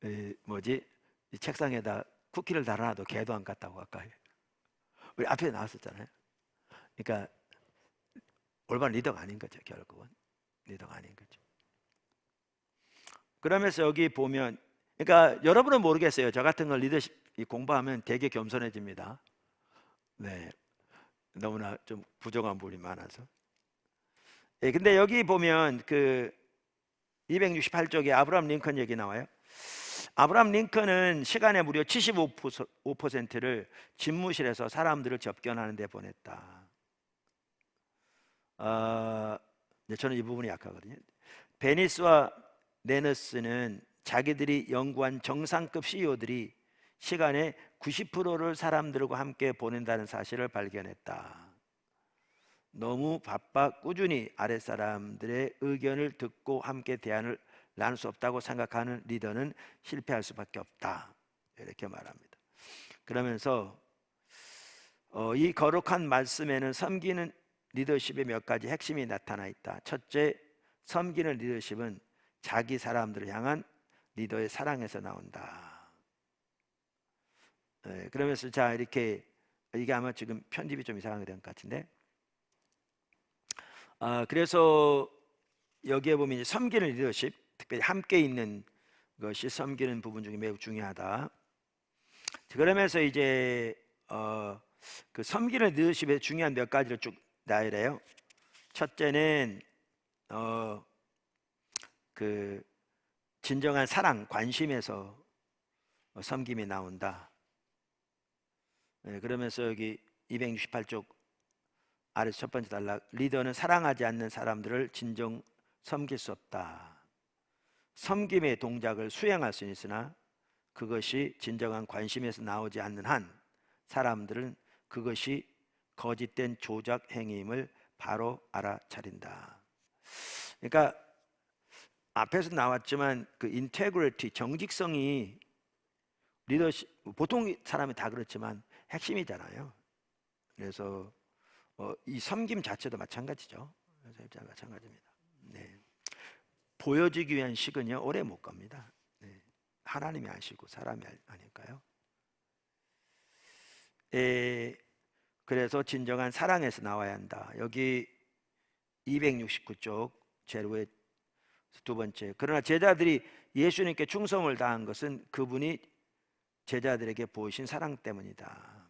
이 책상에다 쿠키를 달아놔도 개도 안 갔다고 가까이. 우리 앞에 나왔었잖아요. 그러니까 올바른 리더가 아닌 거죠. 결국은 리더가 아닌 거죠. 그러면서 여기 보면, 그러니까 여러분은 모르겠어요. 저 같은 걸 리더십 이 공부하면 되게 겸손해집니다. 네, 너무나 좀 부정한 부분이 많아서. 예, 근데 여기 보면 그 268쪽에 아브라함 링컨 얘기 나와요. 아브라함 링컨은 시간의 무려 75%를 집무실에서 사람들을 접견하는 데 보냈다. 저는 이 부분이 약하거든요. 베니스와 네너스는 자기들이 연구한 정상급 CEO들이 시간의 90%를 사람들과 함께 보낸다는 사실을 발견했다. 너무 바빠 꾸준히 아랫사람들의 의견을 듣고 함께 대안을 나눌 수 없다고 생각하는 리더는 실패할 수밖에 없다, 이렇게 말합니다. 그러면서 이 거룩한 말씀에는 섬기는 리더십의 몇 가지 핵심이 나타나 있다. 첫째, 섬기는 리더십은 자기 사람들을 향한 리더의 사랑에서 나온다. 그러면서 자, 이렇게, 이게 아마 지금 편집이 좀 이상하게 된 것 같은데, 그래서 여기에 보면 섬기는 리더십, 특별히 함께 있는 것이 섬기는 부분 중에 매우 중요하다. 그러면서 이제 그 섬기는 리더십의 중요한 몇 가지를 쭉 나열해요. 첫째는 그 진정한 사랑, 관심에서 섬김이 나온다. 그러면서 여기 268쪽 아래 첫 번째 단락, 리더는 사랑하지 않는 사람들을 진정 섬길 수 없다. 섬김의 동작을 수행할 수는 있으나 그것이 진정한 관심에서 나오지 않는 한 사람들은 그것이 거짓된 조작 행위임을 바로 알아차린다. 그러니까 앞에서 나왔지만 그 인테그리티, 정직성이 리더십, 보통 사람이 다 그렇지만 핵심이잖아요. 그래서 이 섬김 자체도 마찬가지죠. 마찬가지입니다. 네. 보여지기 위한 식은요 오래 못 갑니다. 네. 하나님이 아시고 사람이 아닐까요? 그래서 진정한 사랑에서 나와야 한다. 여기 269쪽 제로의 두 번째, 그러나 제자들이 예수님께 충성을 다한 것은 그분이 제자들에게 보이신 사랑 때문이다.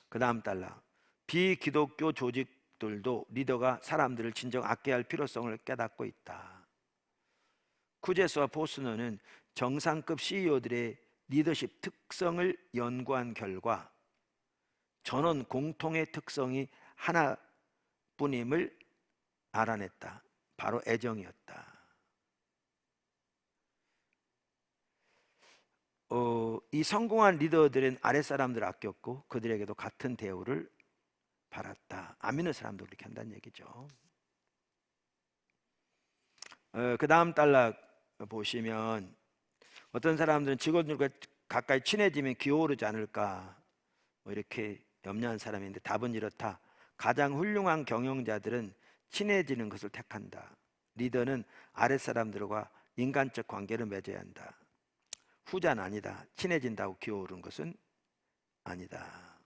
그 다음 단락, 비기독교 조직들도 리더가 사람들을 진정 아껴야 할 필요성을 깨닫고 있다. 쿠제스와 포스너는 정상급 CEO들의 리더십 특성을 연구한 결과 전원 공통의 특성이 하나뿐임을 알아냈다. 바로 애정이었다. 이 성공한 리더들은 아랫사람들을 아꼈고 그들에게도 같은 대우를 받았다. 안 믿는 사람도 그렇게 한다는 얘기죠. 그 다음 단락 보시면 어떤 사람들은 직원들과 가까이 친해지면 기어오르지 않을까 이렇게 염려한 사람인데 답은 이렇다. 가장 훌륭한 경영자들은 친해지는 것을 택한다. 리더는 아랫사람들과 인간적 관계를 맺어야 한다. 후자는 아니다. 친해진다고 기어오르는 것은 아니다.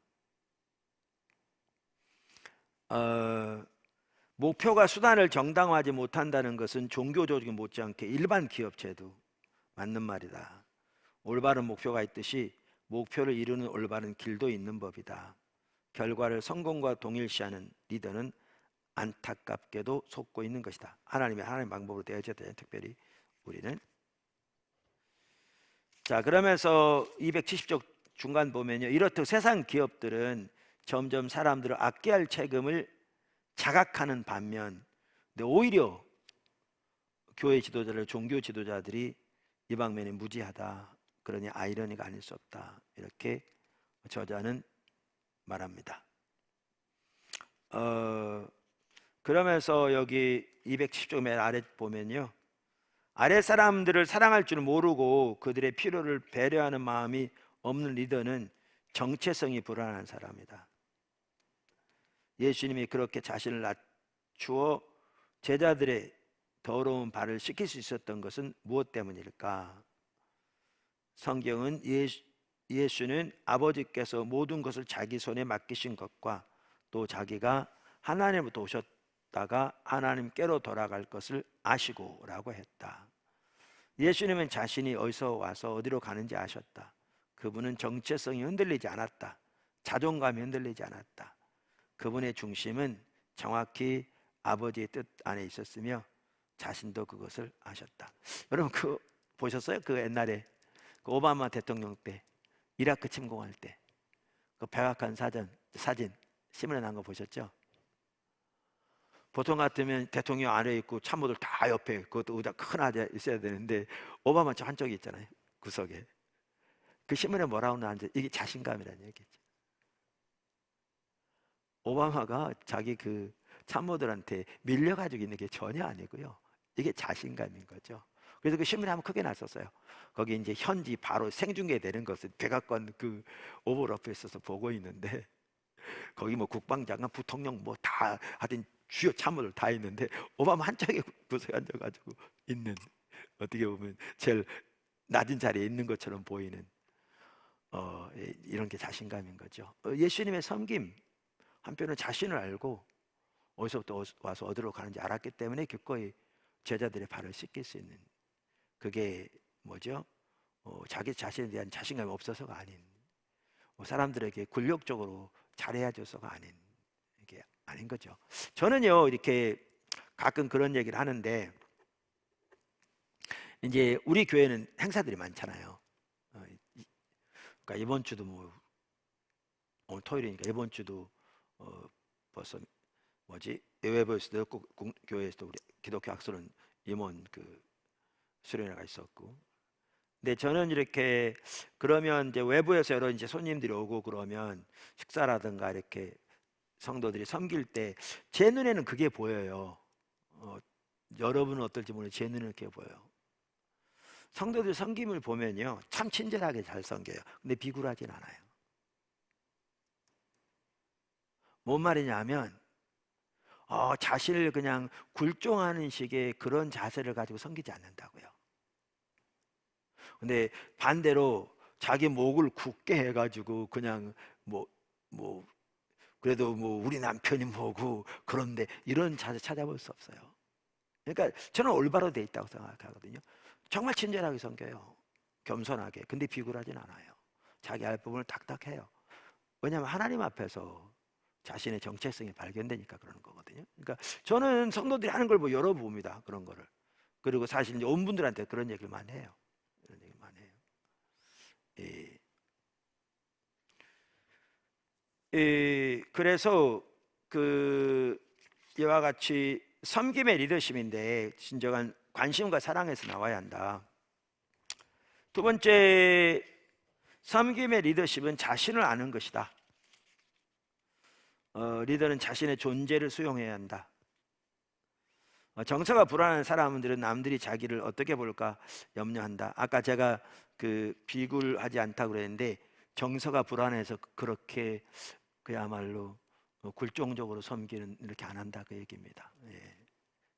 목표가 수단을 정당화하지 못한다는 것은 종교 조직이 못지않게 일반 기업체도 맞는 말이다. 올바른 목표가 있듯이 목표를 이루는 올바른 길도 있는 법이다. 결과를 성공과 동일시하는 리더는 안타깝게도 속고 있는 것이다. 하나님의 방법으로 되어져야 돼요. 특별히 우리는. 자, 그러면서 270쪽 중간 보면요, 이렇듯 세상 기업들은 점점 사람들을 아껴야 할 책임을 자각하는 반면, 근데 오히려 교회 지도자들, 종교 지도자들이 이 방면이 무지하다. 그러니 아이러니가 아닐 수 없다. 이렇게 저자는 말합니다. 그러면서 여기 270쪽 맨 아래 보면요, 아래 사람들을 사랑할 줄 모르고 그들의 필요를 배려하는 마음이 없는 리더는 정체성이 불안한 사람이다. 예수님이 그렇게 자신을 낮추어 제자들의 더러운 발을 씻길 수 있었던 것은 무엇 때문일까? 성경은 예수는 아버지께서 모든 것을 자기 손에 맡기신 것과 또 자기가 하나님부터 오셨다가 하나님께로 돌아갈 것을 아시고 라고 했다. 예수님은 자신이 어디서 와서 어디로 가는지 아셨다. 그분은 정체성이 흔들리지 않았다. 자존감이 흔들리지 않았다. 그분의 중심은 정확히 아버지의 뜻 안에 있었으며 자신도 그것을 아셨다. 여러분 그 보셨어요? 그 옛날에 그 오바마 대통령 때 이라크 침공할 때 그 백악관 사진 신문에 난 거 보셨죠? 보통 같으면 대통령 안에 있고 참모들 다 옆에, 그것도 의자 큰 의자 있어야 되는데 오바마 저 한쪽에 있잖아요, 구석에. 그 신문에 뭐라고 나왔는지, 이게 자신감이라는 얘기죠. 오바마가 자기 그 참모들한테 밀려가지고 있는 게 전혀 아니고요, 이게 자신감인 거죠. 그래서 그 신문에 한번 크게 났었어요. 거기 이제 현지 바로 생중계되는 것을 백악관 그 오벌 옆에 있어서 보고 있는데, 거기 뭐 국방장관, 부통령 뭐 다 하여튼 주요 참모들 다 있는데 오바마 한쪽에 구석에 앉아가지고 있는, 어떻게 보면 제일 낮은 자리에 있는 것처럼 보이는 이런 게 자신감인 거죠. 예수님의 섬김, 한편은 자신을 알고 어디서부터 와서 어디로 가는지 알았기 때문에 기꺼이 제자들의 발을 씻길 수 있는, 그게 뭐죠? 자기 자신에 대한 자신감이 없어서가 아닌, 사람들에게 굴욕적으로 잘해야줘서가 아닌, 이게 아닌 거죠. 저는요 이렇게 가끔 그런 얘기를 하는데, 이제 우리 교회는 행사들이 많잖아요. 그러니까 이번 주도 뭐 오늘 토요일이니까 이번 주도 벌써 뭐지, 예외부에서도 교회에서도 우리 기독교 학술은 임원 그 수련회가 있었고. 근데 저는 이렇게 그러면 이제 외부에서 여러 이제 손님들이 오고 그러면 식사라든가 이렇게 성도들이 섬길 때 제 눈에는 그게 보여요. 여러분은 어떨지 모르는데 제 눈에는 그게 보여요. 성도들 섬김을 보면요 참 친절하게 잘 섬겨요. 근데 비굴하진 않아요. 뭔 말이냐면 자신을 그냥 굴종하는 식의 그런 자세를 가지고 섬기지 않는다고요. 근데 반대로 자기 목을 굳게 해가지고 그냥 뭐 그래도 뭐 우리 남편이 뭐고 그런데 이런 자세 찾아볼 수 없어요. 그러니까 저는 올바로 돼 있다고 생각하거든요. 정말 친절하게 섬겨요. 겸손하게. 근데 비굴하진 않아요. 자기 할 부분을 딱딱해요. 왜냐하면 하나님 앞에서 자신의 정체성이 발견되니까 그러는 거거든요. 그러니까 저는 성도들이 하는 걸 뭐 열어봅니다. 그런 거를. 그리고 사실 이제 온 분들한테 그런 얘기를 많이 해요. 그런 얘기를 많이 해요. 그래서 그 이와 같이 섬김의 리더십인데 진정한 관심과 사랑에서 나와야 한다. 두 번째, 섬김의 리더십은 자신을 아는 것이다. 리더는 자신의 존재를 수용해야 한다. 정서가 불안한 사람들은 남들이 자기를 어떻게 볼까 염려한다. 아까 제가 그 비굴하지 않다고 그랬는데 정서가 불안해서 그렇게 그야말로 굴종적으로 섬기는, 이렇게 안 한다 그 얘기입니다. 예.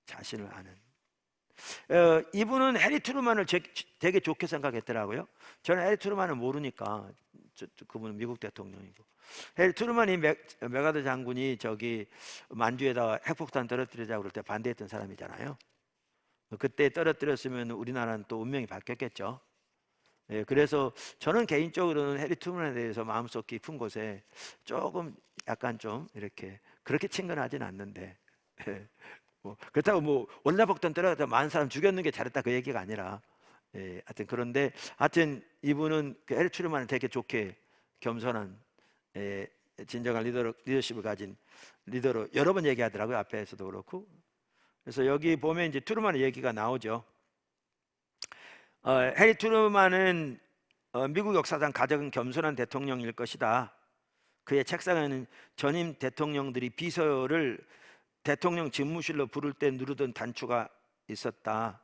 자신을 아는. 이분은 해리 트루먼을 되게 좋게 생각했더라고요. 저는 해리 트루먼을 모르니까. 그분은 미국 대통령이고, 해리 트루먼이 메가더 장군이 저기 만주에다가 핵폭탄 떨어뜨리자고 그럴 때 반대했던 사람이잖아요. 그때 떨어뜨렸으면 우리나라는 또 운명이 바뀌었겠죠. 예, 그래서 저는 개인적으로는 해리 트루먼에 대해서 마음속 깊은 곳에 조금 약간 좀 이렇게 그렇게 친근하진 않는데, 그렇다고 뭐 원자폭탄 떨어져서 많은 사람 죽였는 게 잘했다 그 얘기가 아니라, 하여튼 그런데 하여튼 이분은 그 해리 트루먼을 되게 좋게 겸손한, 진정한 리더십을 가진 리더로 여러 번 얘기하더라고요. 앞에서도 그렇고. 그래서 여기 보면 이제 트루먼의 얘기가 나오죠. 해리 트루먼은 미국 역사상 가장 겸손한 대통령일 것이다. 그의 책상에는 전임 대통령들이 비서를 대통령 집무실로 부를 때 누르던 단추가 있었다.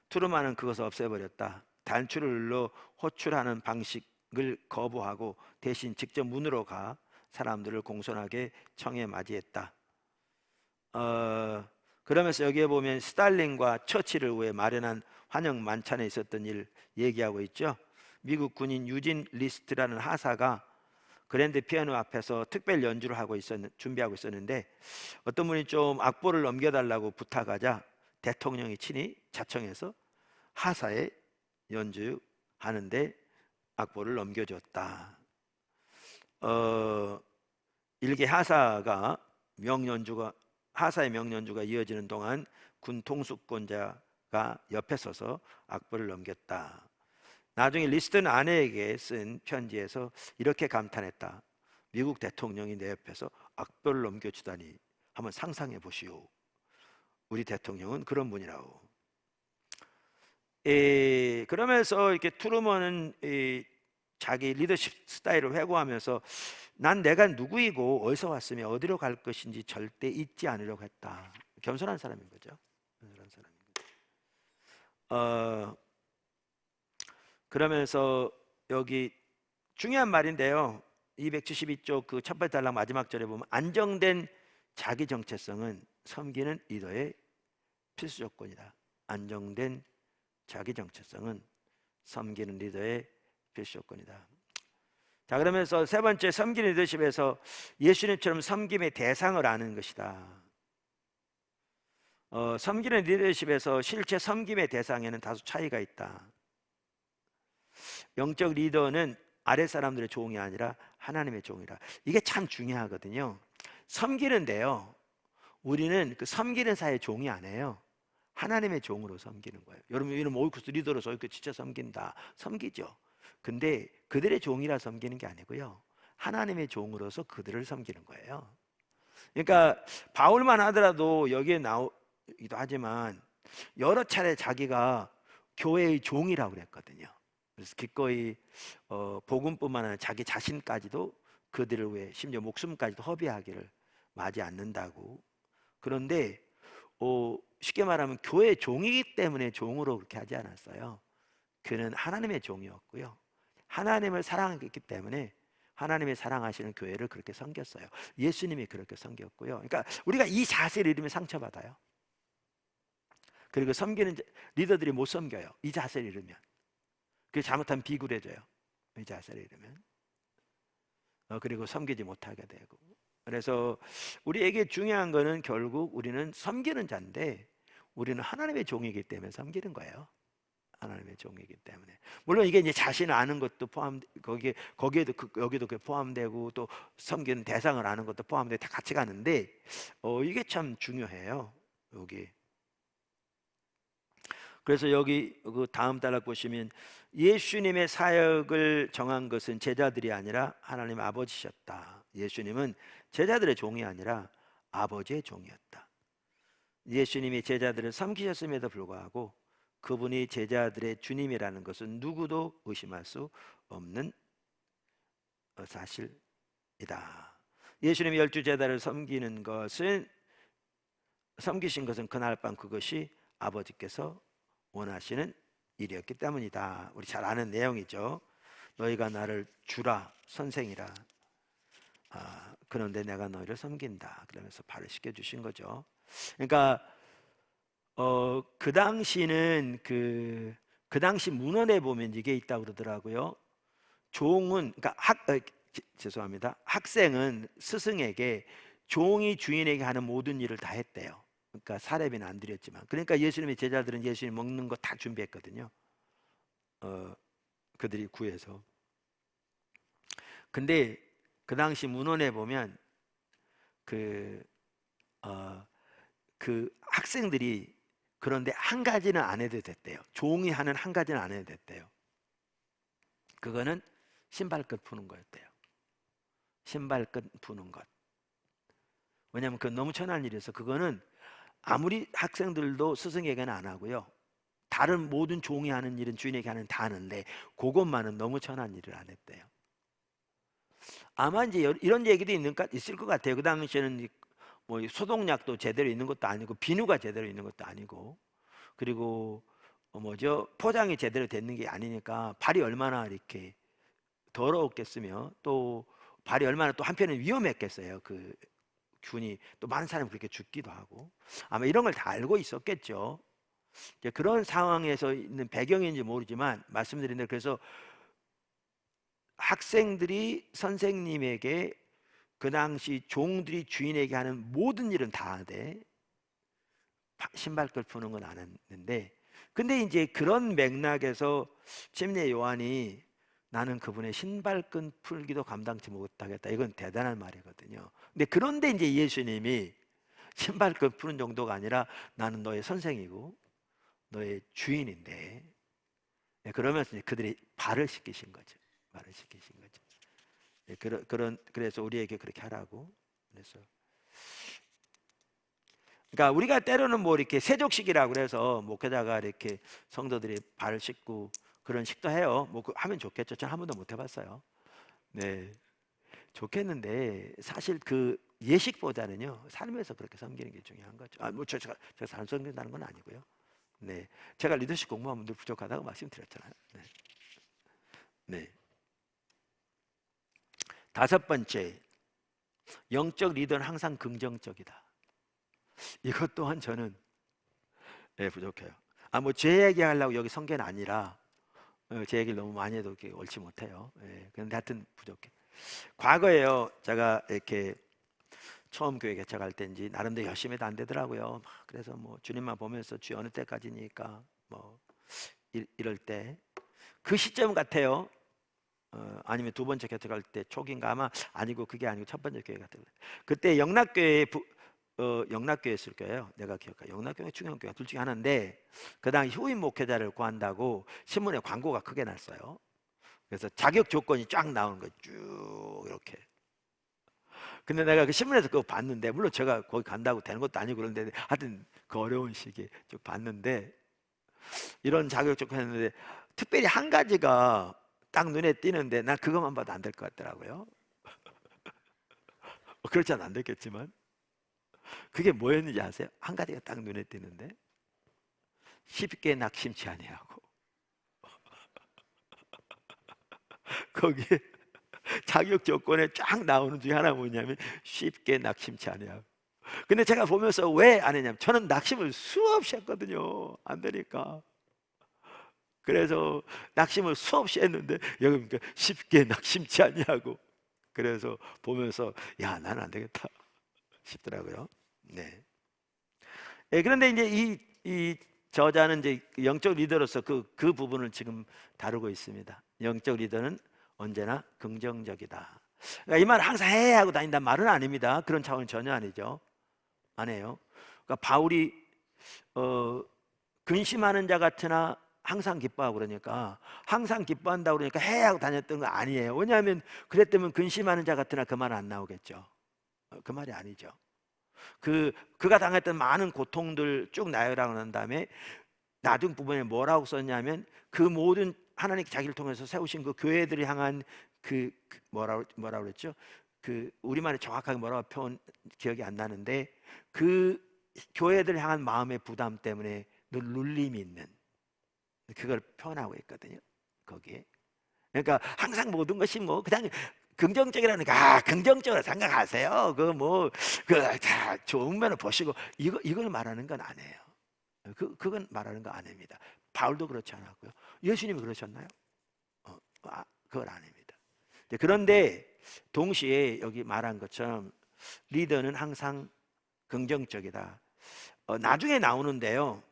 트루먼은 그것을 없애버렸다. 단추를 눌러 호출하는 방식을 거부하고 대신 직접 문으로 가 사람들을 공손하게 청해 맞이했다. 그러면서 여기에 보면 스탈린과 처칠을 위해 마련한 환영 만찬에 있었던 일 얘기하고 있죠. 미국 군인 유진 리스트라는 하사가 그랜드 피아노 앞에서 특별 연주를 준비하고 있었는데 어떤 분이 좀 악보를 넘겨달라고 부탁하자 대통령이 친히 자청해서 하사에 연주하는데 악보를 넘겨줬다. 일개 하사의 명령주가 이어지는 동안 군 통수권자가 옆에 서서 악보를 넘겼다. 나중에 리스턴 아내에게 쓴 편지에서 이렇게 감탄했다. 미국 대통령이 내 옆에서 악보를 넘겨주다니 한번 상상해 보시오. 우리 대통령은 그런 분이라고. 그러면서 이렇게 트루먼은 자기 리더십 스타일을 회고하면서 난 내가 누구이고 어디서 왔으며 어디로 갈 것인지 절대 잊지 않으려고 했다. 겸손한 사람인 거죠. 겸손한 사람인 거죠. 그러면서 여기 중요한 말인데요. 272쪽 그 첫 번째 단락 마지막 절에 보면 안정된 자기 정체성은 섬기는 리더의 필수 조건이다. 안정된 자기 정체성은 섬기는 리더의 필수 조건이다. 자, 그러면서 세 번째 섬기는 리더십에서 예수님처럼 섬김의 대상을 아는 것이다. 섬기는 리더십에서 실제 섬김의 대상에는 다소 차이가 있다. 영적 리더는 아래 사람들의 종이 아니라 하나님의 종이라. 이게 참 중요하거든요. 섬기는데요, 우리는 그 섬기는 사이의 종이 아니에요. 하나님의 종으로 섬기는 거예요. 여러분, 이런 오이쿠스 리더로서 이렇게 진짜 섬긴다, 섬기죠. 근데 그들의 종이라 섬기는 게 아니고요, 하나님의 종으로서 그들을 섬기는 거예요. 그러니까 바울만 하더라도 여기에 나오기도 하지만 여러 차례 자기가 교회의 종이라고 그랬거든요. 그래서 기꺼이 복음뿐만 아니라 자기 자신까지도 그들을 위해 심지어 목숨까지도 허비하기를 마지 않는다고. 그런데 쉽게 말하면 교회의 종이기 때문에 종으로 그렇게 하지 않았어요. 그는 하나님의 종이었고요, 하나님을 사랑했기 때문에 하나님의 사랑하시는 교회를 그렇게 섬겼어요. 예수님이 그렇게 섬겼고요. 그러니까 우리가 이 자세를 잃으면 상처받아요. 그리고 섬기는 리더들이 못 섬겨요, 이 자세를 잃으면. 그게 잘못하면 비굴해져요, 이 자세를 잃으면. 그리고 섬기지 못하게 되고. 그래서 우리에게 중요한 거는 결국 우리는 섬기는 자인데 우리는 하나님의 종이기 때문에 섬기는 거예요. 하나님의 종이기 때문에. 물론 이게 이제 자신을 아는 것도 거기에도 여기도 포함되고 또 섬기는 대상을 아는 것도 포함되고 다 같이 가는데 이게 참 중요해요, 여기. 그래서 여기 그 다음 단락 보시면 예수님의 사역을 정한 것은 제자들이 아니라 하나님 아버지셨다. 예수님은 제자들의 종이 아니라 아버지의 종이었다. 예수님이 제자들을 섬기셨음에도 불구하고 그분이 제자들의 주님이라는 것은 누구도 의심할 수 없는 사실이다. 예수님이 12제자를 섬기신 것은 그날 밤 그것이 아버지께서 원하시는 일이었기 때문이다. 우리 잘 아는 내용이죠. 너희가 나를 주라, 선생이라. 그런데 내가 너희를 섬긴다. 그러면서 발을 씻겨주신 거죠. 그러니까 그 당시는 그 당시 문헌에 보면 이게 있다고 그러더라고요. 종은, 그러니까 죄송합니다. 학생은 스승에게 종이 주인에게 하는 모든 일을 다 했대요. 그러니까 사례비는 안 드렸지만. 그러니까 예수님의 제자들은 예수님 먹는 거 다 준비했거든요. 그들이 구해서. 근데 그 당시 문헌에 보면 그 학생들이 그런데 한 가지는 안 해도 됐대요. 종이 하는 한 가지는 안 해도 됐대요. 그거는 신발끈 푸는 거였대요. 신발끈 푸는 것. 왜냐하면 그건 너무 천한 일이어서 그거는 아무리 학생들도 스승에게는 안 하고요, 다른 모든 종이 하는 일은 주인에게 하는 다 하는데 그것만은 너무 천한 일을 안 했대요. 아마 이제 이런 얘기도 있을 것 같아요. 그 당시에는 뭐 소독약도 제대로 있는 것도 아니고 비누가 제대로 있는 것도 아니고, 그리고 포장이 제대로 됐는 게 아니니까 발이 얼마나 이렇게 더러웠겠으며 또 발이 얼마나 또 한편은 위험했겠어요. 그 균이 또 많은 사람이 그렇게 죽기도 하고 아마 이런 걸 다 알고 있었겠죠. 이제 그런 상황에서 있는 배경인지 모르지만 말씀드린 대로 그래서 학생들이 선생님에게 그 당시 종들이 주인에게 하는 모든 일은 다 하되 신발끈 푸는 건 안 했는데, 근데 이제 그런 맥락에서 침례 요한이 나는 그분의 신발끈 풀기도 감당치 못하겠다. 이건 대단한 말이거든요. 근데 그런데 이제 예수님이 신발끈 푸는 정도가 아니라 나는 너의 선생이고 너의 주인인데, 그러면서 이제 그들이 발을 씻기신 거죠. 발을 씻기신 거죠. 그래서 우리에게 그렇게 하라고. 그래서 그러니까 우리가 때로는 뭐 이렇게 세족식이라고 그래서 목회자가 이렇게 성도들이 발을 씻고 그런 식도 해요. 뭐 하면 좋겠죠. 저는 한 번도 못 해봤어요. 네, 좋겠는데 사실 그 예식보다는요 삶에서 그렇게 섬기는 게 중요한 거죠. 뭐 제가 잘 섬긴다는 건 아니고요. 네, 제가 리더십 공무원분들 부족하다고 말씀드렸잖아요. 네, 네. 다섯 번째, 영적 리더는 항상 긍정적이다. 이것 또한 저는 부족해요. 뭐 제 얘기하려고 여기 성경은 아니라 제 얘기를 너무 많이 해도 이렇게 옳지 못해요. 그런데 하여튼 부족해. 과거에요, 제가 이렇게 처음 교회 개척할 때인지 나름대로 열심히 해도 안 되더라고요. 그래서 뭐 주님만 보면서 주 어느 때까지니까 뭐 이럴 때 그 시점 같아요. 아니면 두 번째 개척할 때 초기인가, 아마 아니고 그게 아니고 첫 번째 교회 같은 거. 그때 영락교회 영락교회였을 거예요. 내가 기억해. 영락교회, 충영교회 둘 중에 하나인데 그 당시 후임 목회자를 구한다고 신문에 광고가 크게 났어요. 그래서 자격 조건이 쫙 나오는 거예요. 쭉 이렇게. 근데 내가 그 신문에서 그거 봤는데, 물론 제가 거기 간다고 되는 것도 아니고 그런데 하여튼 그 어려운 시기에 쭉 봤는데 이런 자격 조건 했는데 특별히 한 가지가 딱 눈에 띄는데 난 그것만 봐도 안 될 것 같더라고요. 그렇잖아, 안 됐겠지만 그게 뭐였는지 아세요? 한 가지가 딱 눈에 띄는데 쉽게 낙심치 아니하고 거기에 자격 조건에 쫙 나오는 중에 하나 뭐냐면 쉽게 낙심치 아니하고. 근데 제가 보면서 왜 안 했냐면 저는 낙심을 수없이 했거든요. 안 되니까. 그래서 낙심을 수없이 했는데 여기 보니까 쉽게 낙심치 아니하고, 그래서 보면서 야, 나는 안 되겠다 싶더라고요. 네. 그런데 이제 이 저자는 이제 영적 리더로서 그 부분을 지금 다루고 있습니다. 영적 리더는 언제나 긍정적이다. 그러니까 이 말 항상 해 하고 다닌다는 말은 아닙니다. 그런 차원은 전혀 아니죠. 안 해요. 그러니까 바울이 근심하는 자 같으나 항상 기뻐하고 그러니까 항상 기뻐한다고 그러니까 해 하고 다녔던 거 아니에요. 왜냐하면 그랬다면 근심하는 자 같으나 그 말은 안 나오겠죠. 그 말이 아니죠. 그가 당했던 많은 고통들 쭉 나열하고 난 다음에 나중 부분에 뭐라고 썼냐면 그 모든 하나님께 자기를 통해서 세우신 그 교회들을 향한 뭐라고 그랬죠? 그 우리말에 정확하게 뭐라고 표현 기억이 안 나는데 그 교회들을 향한 마음의 부담 때문에 늘 눌림이 있는 그걸 표현하고 있거든요. 거기에. 그러니까 항상 모든 것이 뭐 그냥 긍정적이라니까 긍정적으로 생각하세요. 좋은 면을 보시고 이걸 말하는 건 아니에요. 그건 말하는 거 아닙니다. 바울도 그렇지 않았고요. 예수님이 그러셨나요? 그걸 아닙니다. 그런데 동시에 여기 말한 것처럼 리더는 항상 긍정적이다. 나중에 나오는데요.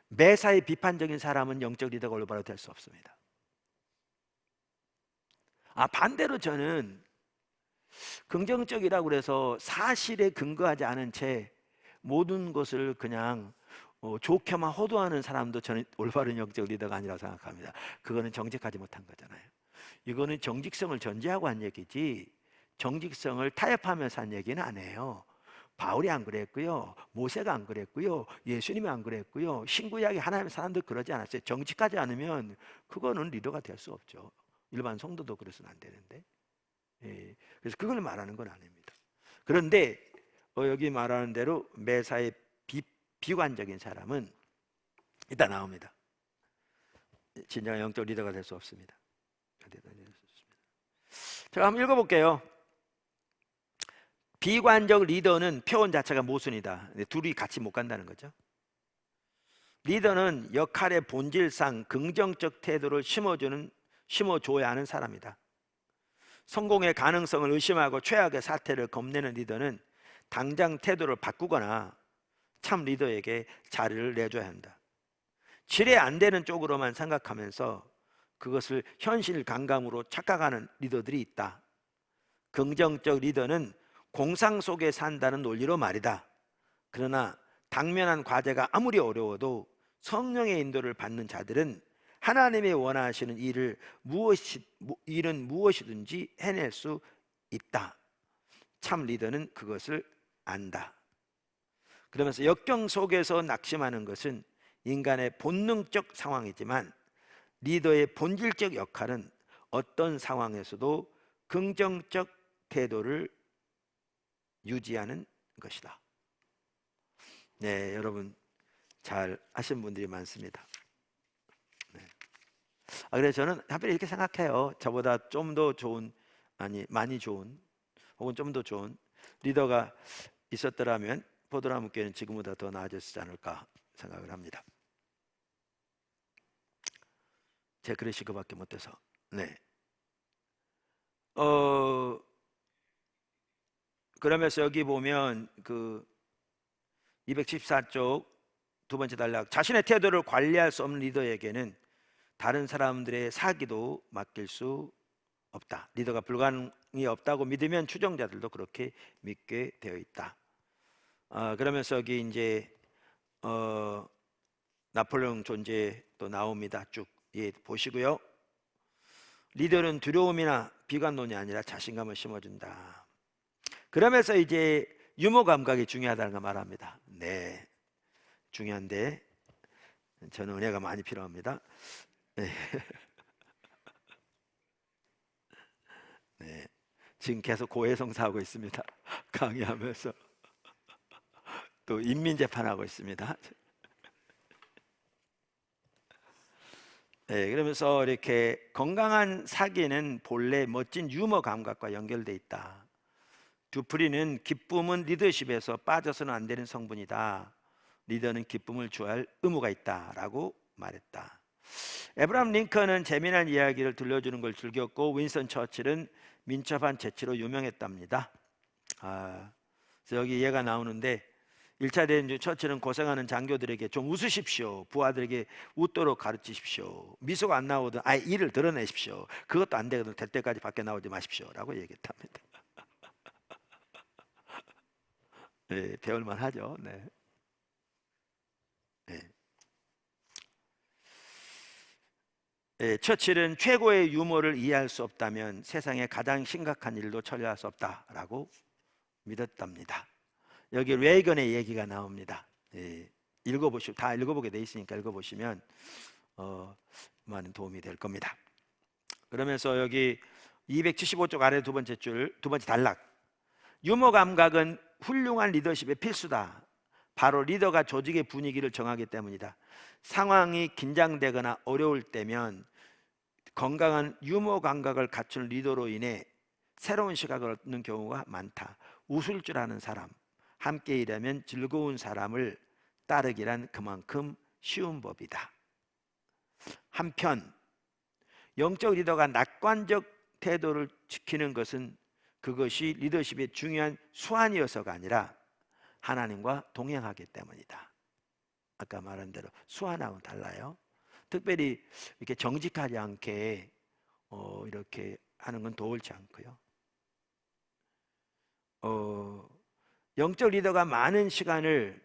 매사에 비판적인 사람은 영적 리더가 올바로 될 수 없습니다. 반대로 저는 긍정적이라고 그래서 사실에 근거하지 않은 채 모든 것을 그냥 좋게만 호도하는 사람도 저는 올바른 영적 리더가 아니라고 생각합니다. 그거는 정직하지 못한 거잖아요. 이거는 정직성을 전제하고 한 얘기지 정직성을 타협하면서 한 얘기는 아니에요. 바울이 안 그랬고요, 모세가 안 그랬고요, 예수님이 안 그랬고요, 신구약의 하나님의 사람들 그러지 않았어요. 정직하지 않으면 그거는 리더가 될 수 없죠. 일반 성도도 그래서는 안 되는데. 그래서 그걸 말하는 건 아닙니다. 그런데 여기 말하는 대로 매사에 비관적인 사람은 이따 나옵니다. 진정한 영적 리더가 될 수 없습니다. 제가 한번 읽어볼게요. 비관적 리더는 표현 자체가 모순이다. 둘이 같이 못 간다는 거죠. 리더는 역할의 본질상 긍정적 태도를 심어줘야 하는 사람이다. 성공의 가능성을 의심하고 최악의 사태를 겁내는 리더는 당장 태도를 바꾸거나 참 리더에게 자리를 내줘야 한다. 지뢰 안 되는 쪽으로만 생각하면서 그것을 현실 감각으로 착각하는 리더들이 있다. 긍정적 리더는 공상 속에 산다는 논리로 말이다. 그러나 당면한 과제가 아무리 어려워도 성령의 인도를 받는 자들은 하나님이 원하시는 일은 무엇이든지 해낼 수 있다. 참 리더는 그것을 안다. 그러면서 역경 속에서 낙심하는 것은 인간의 본능적 상황이지만 리더의 본질적 역할은 어떤 상황에서도 긍정적 태도를 유지하는 것이다. 네, 여러분 잘 아시는 분들이 많습니다. 네. 그래서 저는 하필 이렇게 생각해요. 저보다 좀 더 좋은, 아니 많이 좋은, 혹은 좀 더 좋은 리더가 있었더라면 포도나무 교회는 지금보다 더 나아졌지 않을까 생각을 합니다. 제가 그러실 것밖에 못해서. 네. 그러면서 여기 보면 그 214쪽 두 번째 단락, 자신의 태도를 관리할 수 없는 리더에게는 다른 사람들의 사기도 맡길 수 없다. 리더가 불가능이 없다고 믿으면 추종자들도 그렇게 믿게 되어 있다. 그러면서 여기 이제 나폴레옹 존재 또 나옵니다. 쭉 보시고요. 리더는 두려움이나 비관론이 아니라 자신감을 심어준다. 그러면서 이제 유머 감각이 중요하다는 걸 말합니다. 네, 중요한데 저는 은혜가 많이 필요합니다. 네. 네. 지금 계속 고해성사하고 있습니다. 강의하면서 또 인민재판하고 있습니다. 네, 그러면서 이렇게 건강한 사기는 본래 멋진 유머 감각과 연결돼 있다. 두프리는 기쁨은 리더십에서 빠져서는 안 되는 성분이다. 리더는 기쁨을 주할 의무가 있다라고 말했다. 에브라함 링컨은 재미난 이야기를 들려주는 걸 즐겼고 윈스턴 처칠은 민첩한 재치로 유명했답니다. 그래서 여기 얘가 나오는데 1차 대전 처칠은 고생하는 장교들에게 좀 웃으십시오. 부하들에게 웃도록 가르치십시오. 미소가 안 나오든 아예 일을 드러내십시오. 그것도 안 되거든 될 때까지 밖에 나오지 마십시오 라고 얘기했답니다. 네, 배울만 하죠. 네. 네. 네, 처칠은 최고의 유머를 이해할 수 없다면 세상의 가장 심각한 일도 처리할 수 없다라고 믿었답니다. 여기 레이건의 얘기가 나옵니다. 네, 다 읽어보게 돼 있으니까 읽어보시면 많은 도움이 될 겁니다. 그러면서 여기 275쪽 아래 두 번째 단락, 유머 감각은 훌륭한 리더십의 필수다. 바로 리더가 조직의 분위기를 정하기 때문이다. 상황이 긴장되거나 어려울 때면 건강한 유머 감각을 갖춘 리더로 인해 새로운 시각을 얻는 경우가 많다. 웃을 줄 아는 사람, 함께 일하면 즐거운 사람을 따르기란 그만큼 쉬운 법이다. 한편 영적 리더가 낙관적 태도를 지키는 것은 그것이 리더십의 중요한 수완이어서가 아니라 하나님과 동행하기 때문이다. 아까 말한 대로 수완하고는 달라요. 특별히 이렇게 정직하지 않게 이렇게 하는 건 도울지 않고요. 영적 리더가 많은 시간을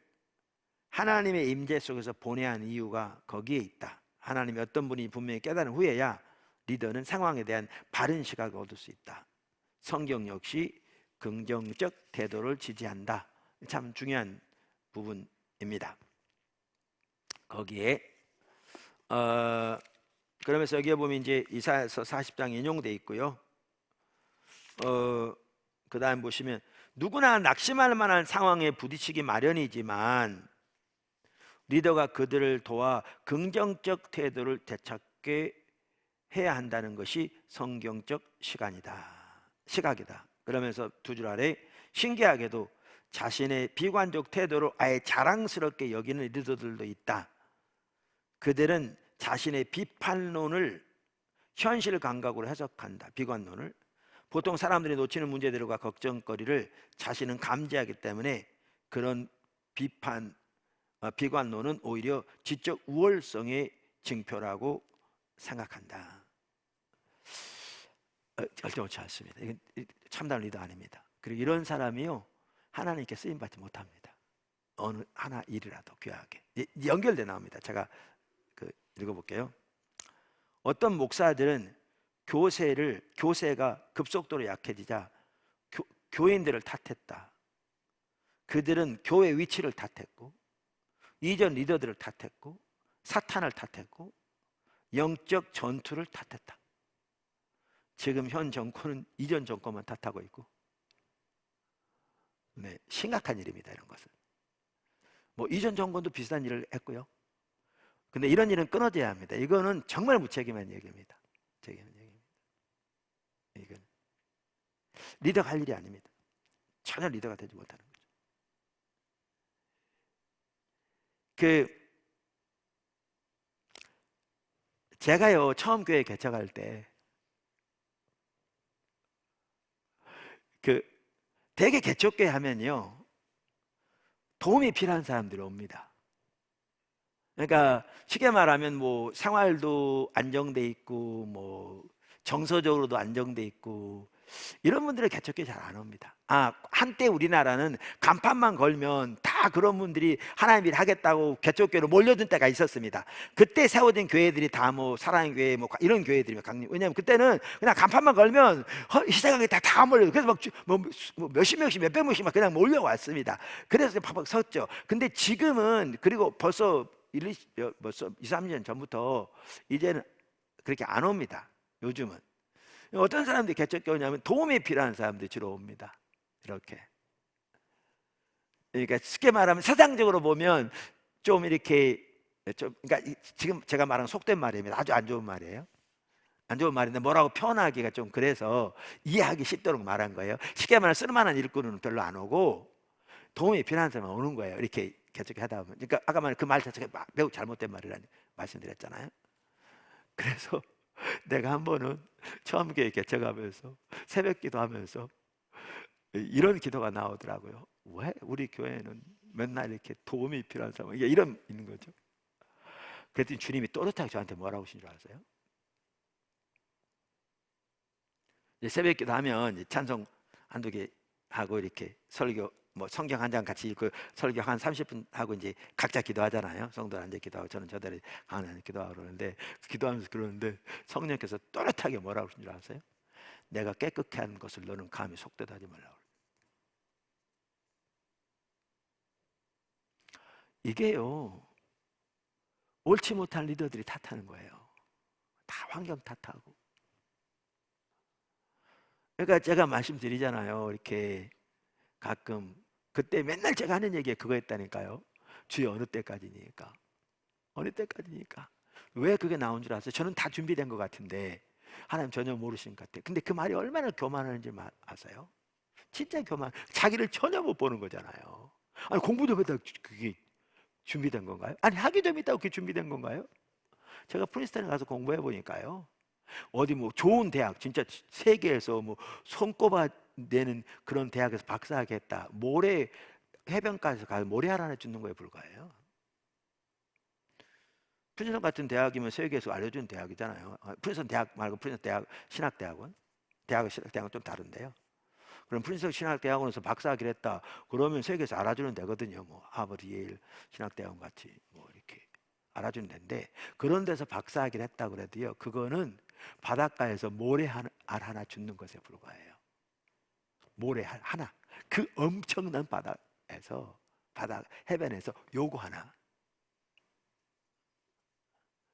하나님의 임재 속에서 보내야 하는 이유가 거기에 있다. 하나님이 어떤 분이 분명히 깨달은 후에야 리더는 상황에 대한 바른 시각을 얻을 수 있다. 성경 역시 긍정적 태도를 지지한다. 참 중요한 부분입니다. 거기에 그러면서 여기에 보면 이제 이사야서 40장 인용돼 있고요. 그 다음 보시면 누구나 낙심할 만한 상황에 부딪히기 마련이지만 리더가 그들을 도와 긍정적 태도를 되찾게 해야 한다는 것이 성경적 시각이다. 그러면서 두 줄 아래 신기하게도 자신의 비관적 태도를 아예 자랑스럽게 여기는 리더들도 있다. 그들은 자신의 비판론을 현실 감각으로 해석한다. 비관론을. 보통 사람들이 놓치는 문제들과 걱정거리를 자신은 감지하기 때문에 그런 비관론은 오히려 지적 우월성의 징표라고 생각한다. 절대 옳지 않습니다. 이건 참다운 리더 아닙니다. 그리고 이런 사람이요 하나님께 쓰임 받지 못합니다. 어느 하나 일이라도 귀하게 연결돼 나옵니다. 제가 읽어볼게요. 어떤 목사들은 교세가 급속도로 약해지자 교인들을 탓했다. 그들은 교회 위치를 탓했고 이전 리더들을 탓했고 사탄을 탓했고 영적 전투를 탓했다. 지금 현 정권은 이전 정권만 탓하고 있고, 네, 심각한 일입니다. 이런 것은 뭐 이전 정권도 비슷한 일을 했고요. 근데 이런 일은 끊어져야 합니다. 이거는 정말 무책임한 얘기입니다. 이건 리더가 할 일이 아닙니다. 전혀 리더가 되지 못하는 거죠. 제가요 처음 교회 개척할 때 대개 개척교회 하면요 도움이 필요한 사람들이 옵니다. 그러니까 쉽게 말하면 뭐 생활도 안정돼 있고 뭐 정서적으로도 안정돼 있고 이런 분들은 개척교회 잘 안 옵니다. 한때 우리나라는 간판만 걸면 다 그런 분들이 하나님 일 하겠다고 개척교회로 몰려든 때가 있었습니다. 그때 세워진 교회들이 다 뭐 사랑의 교회 뭐 이런 교회들이 강림. 왜냐하면 그때는 그냥 간판만 걸면 희생하게 다 몰려. 그래서 뭐 몇십 명씩 몇백 명씩 막 그냥 몰려왔습니다. 그래서 팍팍 섰죠. 근데 지금은 그리고 벌써 2, 3년 전부터 이제는 그렇게 안 옵니다. 요즘은 어떤 사람들이 개척교회 오냐면 도움이 필요한 사람들이 주로 옵니다. 이렇게. 그러니까 쉽게 말하면 세상적으로 보면 좀 이렇게 그러니까 지금 제가 말하는 속된 말입니다. 아주 안 좋은 말이에요. 안 좋은 말인데 뭐라고 표현하기가 좀 그래서 이해하기 쉽도록 말한 거예요. 쉽게 말하면 쓸만한 일꾼은 별로 안 오고 도움이 필요한 사람만 오는 거예요. 이렇게 개척하다 보면. 그러니까 아까 말한 그 말 자체가 매우 잘못된 말이라는 말씀드렸잖아요. 그래서 내가 한 번은 처음 교회 개척하면서 새벽 기도하면서 이런 기도가 나오더라고요. 왜 우리 교회는 맨날 이렇게 도움이 필요한 사람 이게 이런 있는 거죠. 그랬더니 주님이 또렷하게 저한테 뭐라고 하신 줄 아세요? 이제 새벽 기도하면 이제 찬송 한두 개 하고 이렇게 설교 뭐 성경 한 장 같이 읽고 설교 한 30분 하고 이제 각자 기도하잖아요. 성도 앉아 기도하고 저는 저대로 강연하는 기도하고 그러는데 기도하면서 그러는데 성령께서 또렷하게 뭐라고 하신 줄 아세요? 내가 깨끗게 한 것을 너는 감히 속되다 하지 말라고. 이게요 옳지 못한 리더들이 탓하는 거예요. 다 환경 탓하고. 그러니까 제가 말씀드리잖아요. 이렇게 가끔 그때 맨날 제가 하는 얘기가 그거였다니까요. 주여 어느 때까지니까. 어느 때까지니까. 왜 그게 나온 줄 아세요? 저는 다 준비된 것 같은데 하나님 전혀 모르시는 것 같아요. 근데 그 말이 얼마나 교만하는지 아세요? 진짜 교만. 자기를 전혀 못 보는 거잖아요. 아니 공부 좀 했다 그게 준비된 건가요? 아니 하기 좀 있다고 그게 준비된 건가요? 제가 프린스턴에 가서 공부해 보니까요. 어디 뭐 좋은 대학 진짜 세계에서 뭐 손꼽아 내는 그런 대학에서 박사하겠다. 모래 해변가에서 가서 모래하러 주는 거에 불과해요. 프린스턴 같은 대학이면 세계에서 알려준 대학이잖아요. 프린스턴 대학 말고 프린스턴 대학 신학대학원, 대학의 신학대학은 좀 다른데요. 그럼 프린스턴 신학대학원에서 박사학위를 했다. 그러면 세계에서 알아주는 데거든요. 뭐 하버드, 예일 신학대학원 같이 뭐 이렇게 알아주는 데인데 그런 데서 박사학위를 했다 그래도요. 그거는 바닷가에서 모래알 하나 줍는 것에 불과해요. 모래알 하나. 그 엄청난 바다에서 해변에서 요거 하나.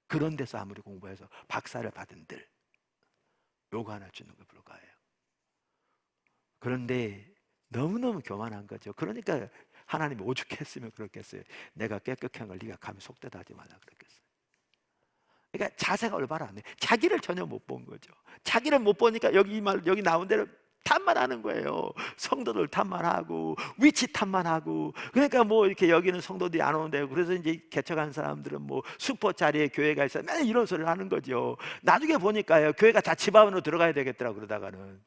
그런 데서 아무리 공부해서 박사를 받은들 요거 하나 주는 거 불과해요. 그런데 너무너무 교만한 거죠. 그러니까 하나님이 오죽했으면 그렇겠어요. 내가 깨끗한 걸 네가 감히 속되다 하지 말라 그랬겠어요. 그러니까 자세가 올바로 안 돼. 자기를 전혀 못 본 거죠. 자기를 못 보니까 여기 나온 대로 탓만하는 거예요. 성도들 탓만하고 위치 탓만하고. 그러니까 뭐 이렇게 여기는 성도들이 안 오는데 그래서 이제 개척한 사람들은 뭐 슈퍼 자리에 교회가 있어 맨날 이런 소리를 하는 거죠. 나중에 보니까요 교회가 다 집 안으로 들어가야 되겠더라고 그러다가는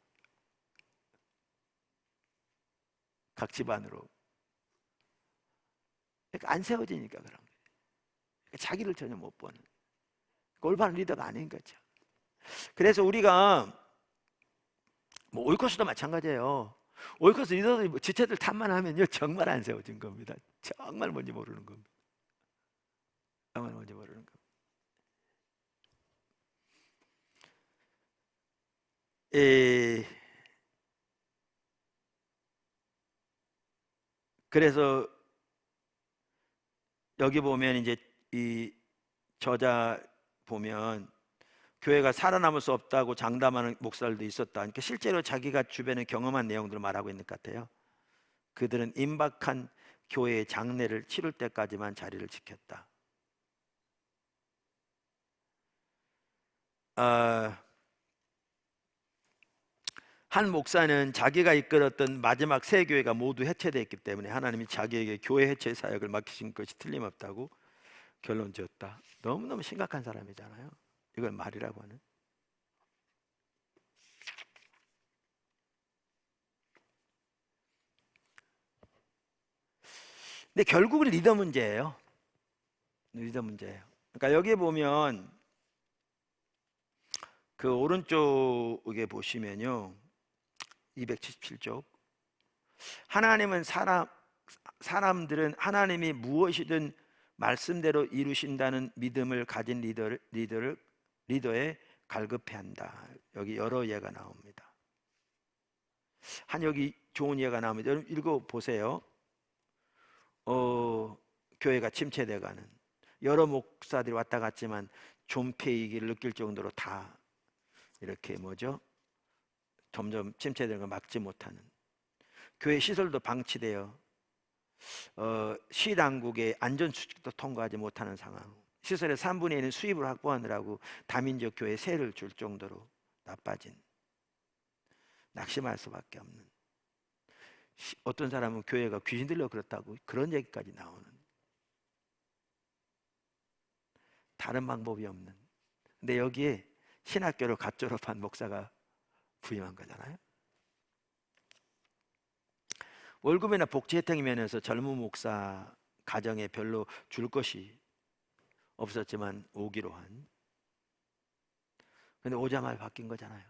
각 집안으로. 그러니까 안 세워지니까 그런 거예요. 그러니까 자기를 전혀 못 보는 올바른 리더가 아닌 거죠. 그래서 우리가 뭐 오이코스도 마찬가지예요. 오이코스 리더들이 뭐 지체들 탓만 하면요 정말 안 세워진 겁니다. 정말 뭔지 모르는 겁니다. 정말 뭔지 모르는 겁니다. 에, 그래서 여기 보면 이제 이 저자 보면 교회가 살아남을 수 없다고 장담하는 목사들도 있었다. 그러니까 실제로 자기가 주변에 경험한 내용들을 말하고 있는 것 같아요. 그들은 임박한 교회의 장례를 치를 때까지만 자리를 지켰다. 한 목사는 자기가 이끌었던 마지막 세 교회가 모두 해체됐기 때문에 하나님이 자기에게 교회 해체 사역을 맡기신 것이 틀림없다고 결론 지었다. 너무너무 심각한 사람이잖아요. 이걸 말이라고 하는. 근데 결국은 리더 문제예요. 리더 문제예요. 그러니까 여기 보면 그 오른쪽에 보시면요. 277쪽. 사람들은 하나님이 무엇이든 말씀대로 이루신다는 믿음을 가진 리더에 갈급해한다. 여기 여러 예가 나옵니다. 여기 좋은 예가 나옵니다. 여러분 읽어 보세요. 교회가 침체돼가는 여러 목사들이 왔다 갔지만 존폐이기를 느낄 정도로 다 이렇게 점점 침체되는 걸 막지 못하는, 교회 시설도 방치되어 시당국의 안전수칙도 통과하지 못하는 상황, 시설의 3분의 1은 수입을 확보하느라고 다민족 교회에 세를 줄 정도로 나빠진, 낙심할 수밖에 없는, 어떤 사람은 교회가 귀신 들려 그렇다고 그런 얘기까지 나오는, 다른 방법이 없는. 근데 여기에 신학교를 갓 졸업한 목사가 부임한 거잖아요. 월급이나 복지 혜택 면에서 젊은 목사 가정에 별로 줄 것이 없었지만 오기로 한. 근데 오자마자 바뀐 거잖아요.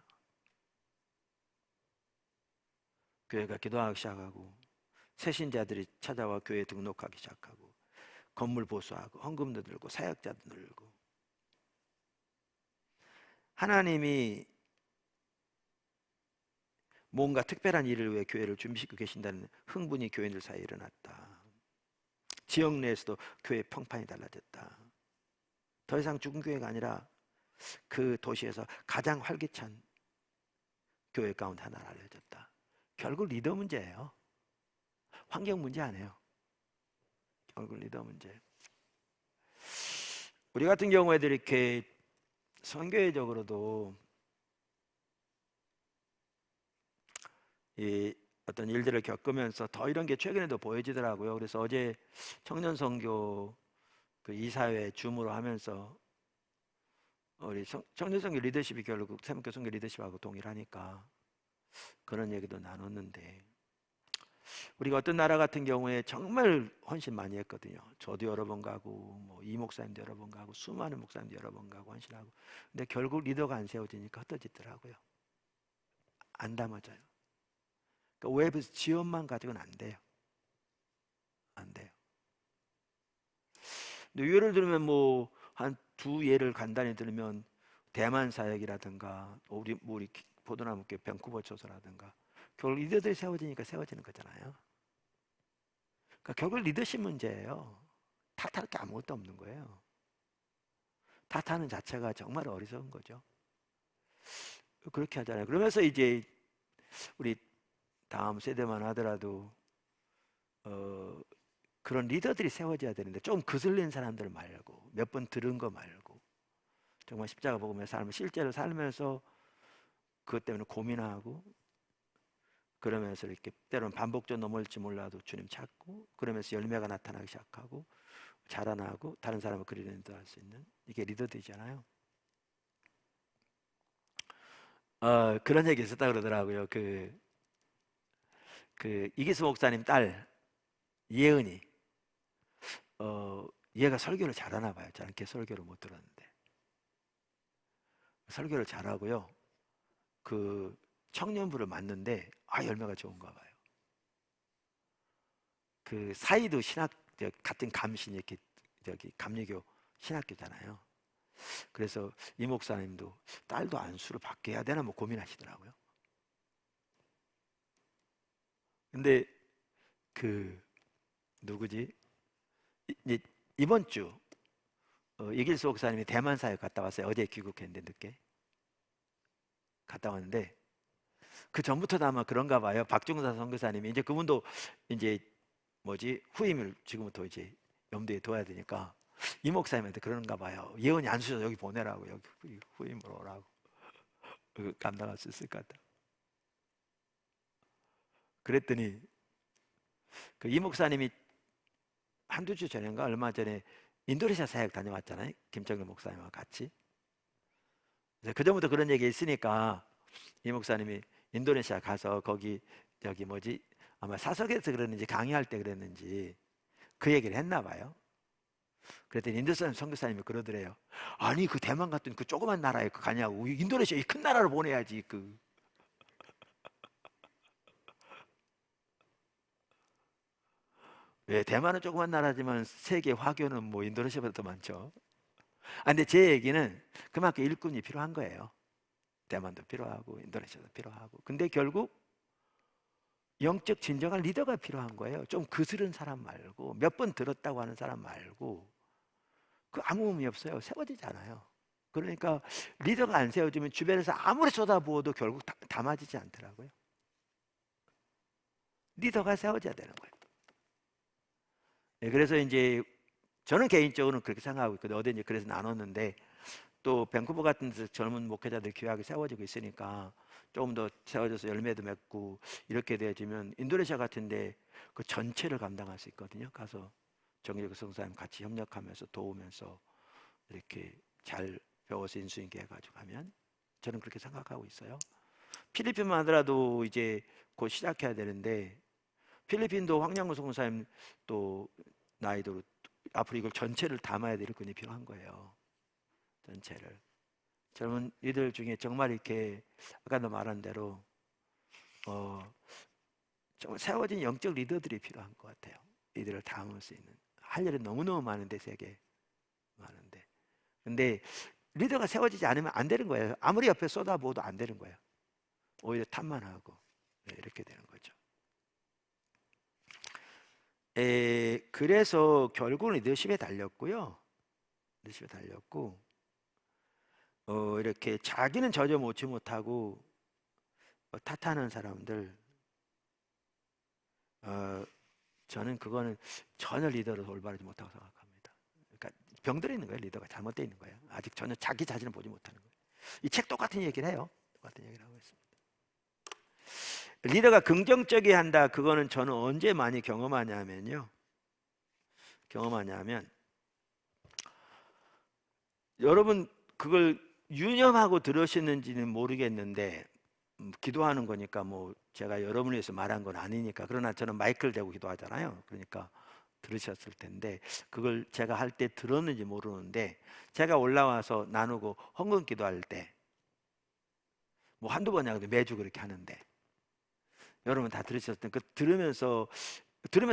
교회가 기도하기 시작하고 새신자들이 찾아와 교회에 등록하기 시작하고 건물 보수하고 헌금도 늘고 사역자도 늘고, 하나님이 뭔가 특별한 일을 위해 교회를 준비시키고 계신다는 흥분이 교인들 사이에 일어났다. 지역 내에서도 교회 평판이 달라졌다. 더 이상 죽은 교회가 아니라 그 도시에서 가장 활기찬 교회 가운데 하나로 알려졌다. 결국 리더 문제예요. 환경 문제 아니에요. 결국 리더 문제. 우리 같은 경우에도 이렇게 선교회적으로도 이 어떤 일들을 겪으면서 더 이런 게 최근에도 보여지더라고요. 그래서 어제 청년 선교 그 이사회 줌으로 하면서 우리 청년 선교 리더십이 결국 새목교 선교 리더십하고 동일하니까 그런 얘기도 나눴는데, 우리가 어떤 나라 같은 경우에 정말 헌신 많이 했거든요. 저도 여러 번 가고 이 목사님도 여러 번 가고 수많은 목사님도 여러 번 가고 헌신하고, 근데 결국 리더가 안 세워지니까 흩어지더라고요. 안 담아져요. 그러니까 웹에서 지원만 가지고는 안 돼요. 안 돼요. 근데 예를 들면 한 두 예를 간단히 들면 대만 사역이라든가 우리 포도나무교 밴쿠버 초소라든가 결국 리더들이 세워지니까 세워지는 거잖아요. 그러니까 결국 리더십 문제예요. 탓할 게 아무것도 없는 거예요. 탓하는 자체가 정말 어리석은 거죠. 그렇게 하잖아요. 그러면서 이제 우리 다음 세대만 하더라도 그런 리더들이 세워져야 되는데 좀 거슬린 사람들 말고, 몇 번 들은 거 말고, 정말 십자가 복음의 삶을 실제로 살면서 그것 때문에 고민하고, 그러면서 이렇게 때로는 반복적으로 넘어질지 몰라도 주님 찾고, 그러면서 열매가 나타나기 시작하고 자라나고 다른 사람을 그리는 인도할 수 있는, 이게 리더들이잖아요. 그런 얘기 있었다 그러더라고요. 이기수 목사님 딸 예은이, 얘가 설교를 잘하나 봐요. 저는 걔 설교를 못 들었는데 설교를 잘하고요. 청년부를 맡는데 열매가 좋은가 봐요. 그 사이도 같은 감신 이렇게 감리교 신학교잖아요. 그래서 이 목사님도 딸도 안수를 받게 해야 되나 뭐 고민하시더라고요. 근데 그 누구지? 이번 주 이길수 목사님이 대만 사역 갔다 왔어요. 어제 귀국했는데 늦게 갔다 왔는데 그 전부터도 아마 그런가 봐요. 박중사 선교사님이 이제 그분도 이제 후임을 지금부터 이제 염두에 둬야 되니까 이 목사님한테 그러는가 봐요. 예언이 안수셔서 여기 보내라고, 여기 후임으로 오라고. 감당할 수 있을 것 같다. 그랬더니 그 이 목사님이 한두 주 전인가 얼마 전에 인도네시아 사역 다녀왔잖아요. 김정일 목사님과 같이. 그 전부터 그런 얘기 있으니까 이 목사님이 인도네시아 가서 거기 아마 사석에서 그랬는지 강의할 때 그랬는지 그 얘기를 했나 봐요. 그랬더니 인도네시아 선교사님이 그러더래요. 아니 그 대만 같은 그 조그만 나라에 가냐고. 인도네시아 이 큰 나라를 보내야지. 왜 대만은 조그만 나라지만 세계 화교는 뭐 인도네시아보다 더 많죠. 근데 제 얘기는 그만큼 일꾼이 필요한 거예요. 대만도 필요하고 인도네시아도 필요하고. 근데 결국 영적 진정한 리더가 필요한 거예요. 좀 그스른 사람 말고, 몇 번 들었다고 하는 사람 말고, 아무 의미 없어요. 세워지지 않아요. 그러니까 리더가 안 세워지면 주변에서 아무리 쏟아부어도 결국 담아지지 않더라고요. 리더가 세워져야 되는 거예요. 네, 그래서 이제 저는 개인적으로는 그렇게 생각하고 있거든요. 어제 이제 그래서 나눴는데, 또 밴쿠버 같은 데서 젊은 목회자들 귀하게 세워지고 있으니까 조금 더 세워져서 열매도 맺고 이렇게 되어지면 인도네시아 같은데 그 전체를 감당할 수 있거든요. 가서 정일국 성사님 같이 협력하면서 도우면서 이렇게 잘 배워서 인수인계 해가지고 하면 저는 그렇게 생각하고 있어요. 필리핀만 하더라도 이제 곧 시작해야 되는데 필리핀도 황량무 성사님 또 나이도 앞으로 이걸 전체를 담아야 될 분이 필요한 거예요. 전체를. 젊은 이들 중에 정말 이렇게 아까도 말한 대로 정말 세워진 영적 리더들이 필요한 것 같아요. 이들을 담을 수 있는. 할 일은 너무너무 많은데 세계 많은데. 근데 리더가 세워지지 않으면 안 되는 거예요. 아무리 옆에 쏟아부어도 안 되는 거예요. 오히려 탓만하고 이렇게 되는 거죠. 그래서 결국은 리더십에 달렸고요. 리더십에 달렸고 이렇게 자기는 전혀 못지 못하고 탓하는 사람들 저는 그거는 전혀 리더로 올바르지 못하고 생각합니다. 그러니까 병들어 있는 거예요. 리더가 잘못되어 있는 거예요. 아직 전혀 자기 자신을 보지 못하는 거예요. 이 책 똑같은 얘기를 해요. 똑같은 얘기를 하고 있습니다. 리더가 긍정적이어야 한다. 그거는 저는 언제 많이 경험하냐면 여러분 그걸 유념하고 들으시는지는 모르겠는데 기도하는 거니까 뭐 제가 여러분을 위해서 말한 건 아니니까. 그러나 저는 마이크를 대고 기도하잖아요. 그러니까 들으셨을 텐데 그걸 제가 할 때 들었는지 모르는데 제가 올라와서 나누고 헌금 기도할 때 뭐 한두 번이 아니고 매주 그렇게 하는데 여러분 다 들으셨을 때 들으면서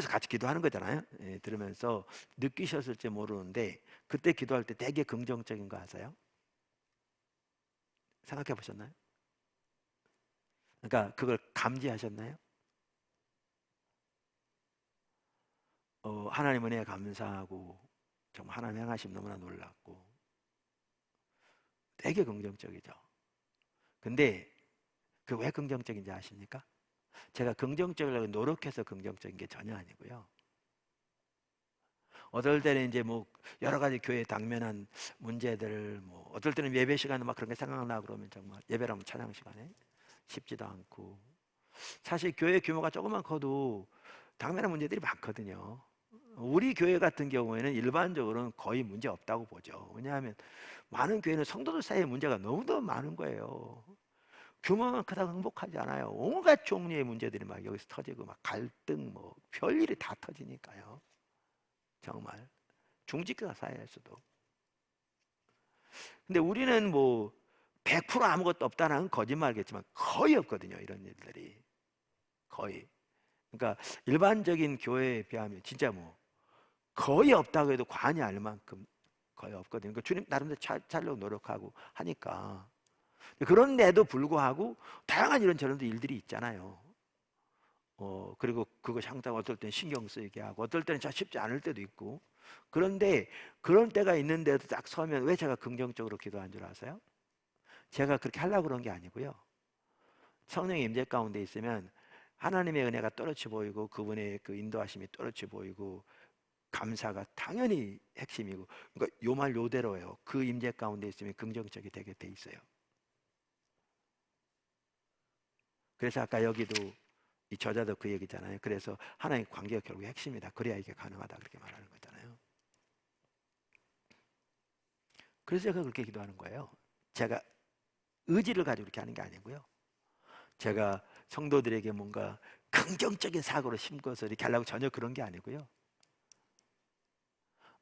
같이 기도하는 거잖아요. 들으면서 느끼셨을지 모르는데 그때 기도할 때 되게 긍정적인 거 아세요? 생각해 보셨나요? 그러니까 그걸 감지하셨나요? 하나님 은혜에 감사하고 정말 하나님 행하심 너무나 놀랐고 되게 긍정적이죠. 근데 그 왜 긍정적인지 아십니까? 제가 긍정적이라고 노력해서 긍정적인 게 전혀 아니고요. 어떨 때는 이제 뭐 여러 가지 교회에 당면한 문제들 뭐 어떨 때는 예배 시간에 막 그런 게 생각나 그러면 정말 예배라면 찬양 시간에 쉽지도 않고 사실 교회 규모가 조금만 커도 당면한 문제들이 많거든요. 우리 교회 같은 경우에는 일반적으로는 거의 문제 없다고 보죠. 왜냐하면 많은 교회는 성도들 사이에 문제가 너무너무 많은 거예요. 규모만 크다고 행복하지 않아요. 온갖 종류의 문제들이 막 여기서 터지고 막 갈등 뭐 별일이 다 터지니까요. 정말 중직자 사이에서도. 근데 우리는 뭐 100% 아무것도 없다는 거짓말이겠지만 거의 없거든요. 이런 일들이 거의. 그러니까 일반적인 교회에 비하면 진짜 뭐 거의 없다고 해도 과언이 아닐 만큼 거의 없거든요. 그러니까 주님 나름대로 차려고 노력하고 하니까. 그런데도 불구하고 다양한 이런 저런 일들이 있잖아요. 그리고 그것이 항상 어떨 때는 신경 쓰이게 하고 어떨 때는 잘 쉽지 않을 때도 있고. 그런데 그런 때가 있는데도 딱 서면 왜 제가 긍정적으로 기도한 줄 아세요? 제가 그렇게 하려고 그런 게 아니고요. 성령의 임재 가운데 있으면 하나님의 은혜가 또렷이 보이고 그분의 그 인도하심이 또렷이 보이고 감사가 당연히 핵심이고, 그러니까 요 말 요대로예요. 그 임재 가운데 있으면 긍정적이 되게 돼 있어요. 그래서 아까 여기도 이 저자도 그 얘기잖아요. 그래서 하나님 관계가 결국 핵심이다. 그래야 이게 가능하다. 그렇게 말하는 거잖아요. 그래서 제가 그렇게 기도하는 거예요. 제가 의지를 가지고 이렇게 하는 게 아니고요. 제가 성도들에게 뭔가 긍정적인 사고를 심어서 이렇게 하려고 전혀 그런 게 아니고요.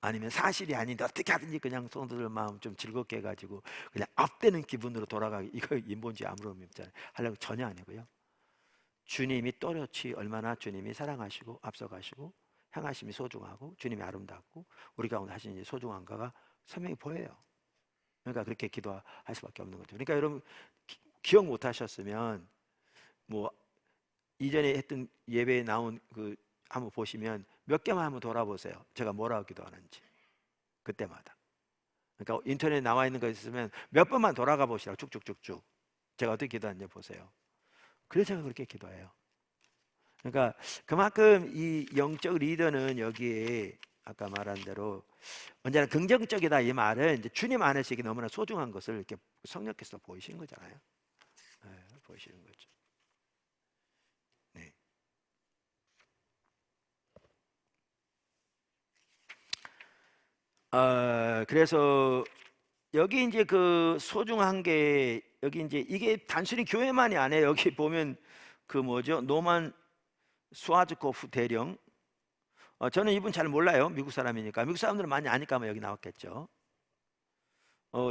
아니면 사실이 아닌데 어떻게 하든지 그냥 성도들 마음 좀 즐겁게 해가지고 그냥 업되는 기분으로 돌아가기, 이거 인본주의 아무런 의미 없잖아요. 하려고 전혀 아니고요. 주님이 또렷이 얼마나 주님이 사랑하시고 앞서가시고 향하심이 소중하고 주님이 아름답고 우리 가운데 하시는 소중한가가 선명히 보여요. 그러니까 그렇게 기도할 수밖에 없는 거죠. 그러니까 여러분 기억 못 하셨으면 뭐 이전에 했던 예배에 나온 그 한번 보시면 몇 개만 한번 돌아보세요. 제가 뭐라고 기도하는지 그때마다. 그러니까 인터넷에 나와 있는 거 있으면 몇 번만 돌아가 보시라고 쭉쭉쭉쭉 제가 어떻게 기도하는지 보세요. 그래서 제가 그렇게 기도해요. 그러니까 그만큼 이 영적 리더는 여기에 아까 말한 대로 언제나 긍정적이다 이 말은 이제 주님 안에서 이게 너무나 소중한 것을 이렇게 성령께서 보이시는 거잖아요. 네, 보이시는 거죠. 네. 그래서 여기 이제 그 소중한 게 여기 이제 이게 단순히 교회만이 아니에요. 여기 보면 그 뭐죠? 노만 스와즈코프 대령. 저는 이분 잘 몰라요. 미국 사람이니까. 미국 사람들은 많이 아니까 아마 여기 나왔겠죠.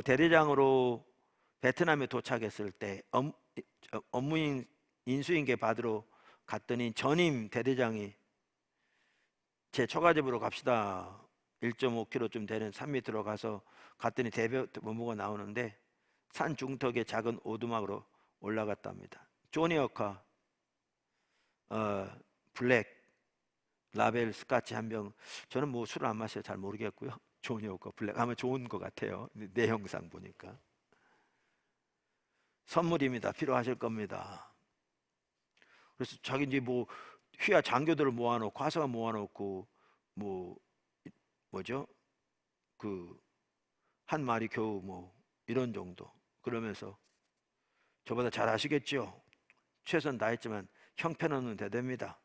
대대장으로 베트남에 도착했을 때 업무인 인수인계 받으러 갔더니 전임 대대장이 제 처가집으로 갑시다. 1.5km쯤 되는 산 밑으로 가서 갔더니 대변 모모가 나오는데 산 중턱에 작은 오두막으로 올라갔답니다. 조니 워커, 블랙, 라벨, 스카치 한 병. 저는 뭐 술을 안 마셔서 잘 모르겠고요. 조니 워커, 블랙 하면 좋은 것 같아요. 내용상 보니까 선물입니다. 필요하실 겁니다. 그래서 자기 이제 뭐 휘하 장교들을 모아놓고 과서가 모아놓고 뭐 뭐죠? 그 한 마리 겨우 뭐 이런 정도. 그러면서 저보다 잘 아시겠죠? 최선 다했지만 형편없는 대대입니다.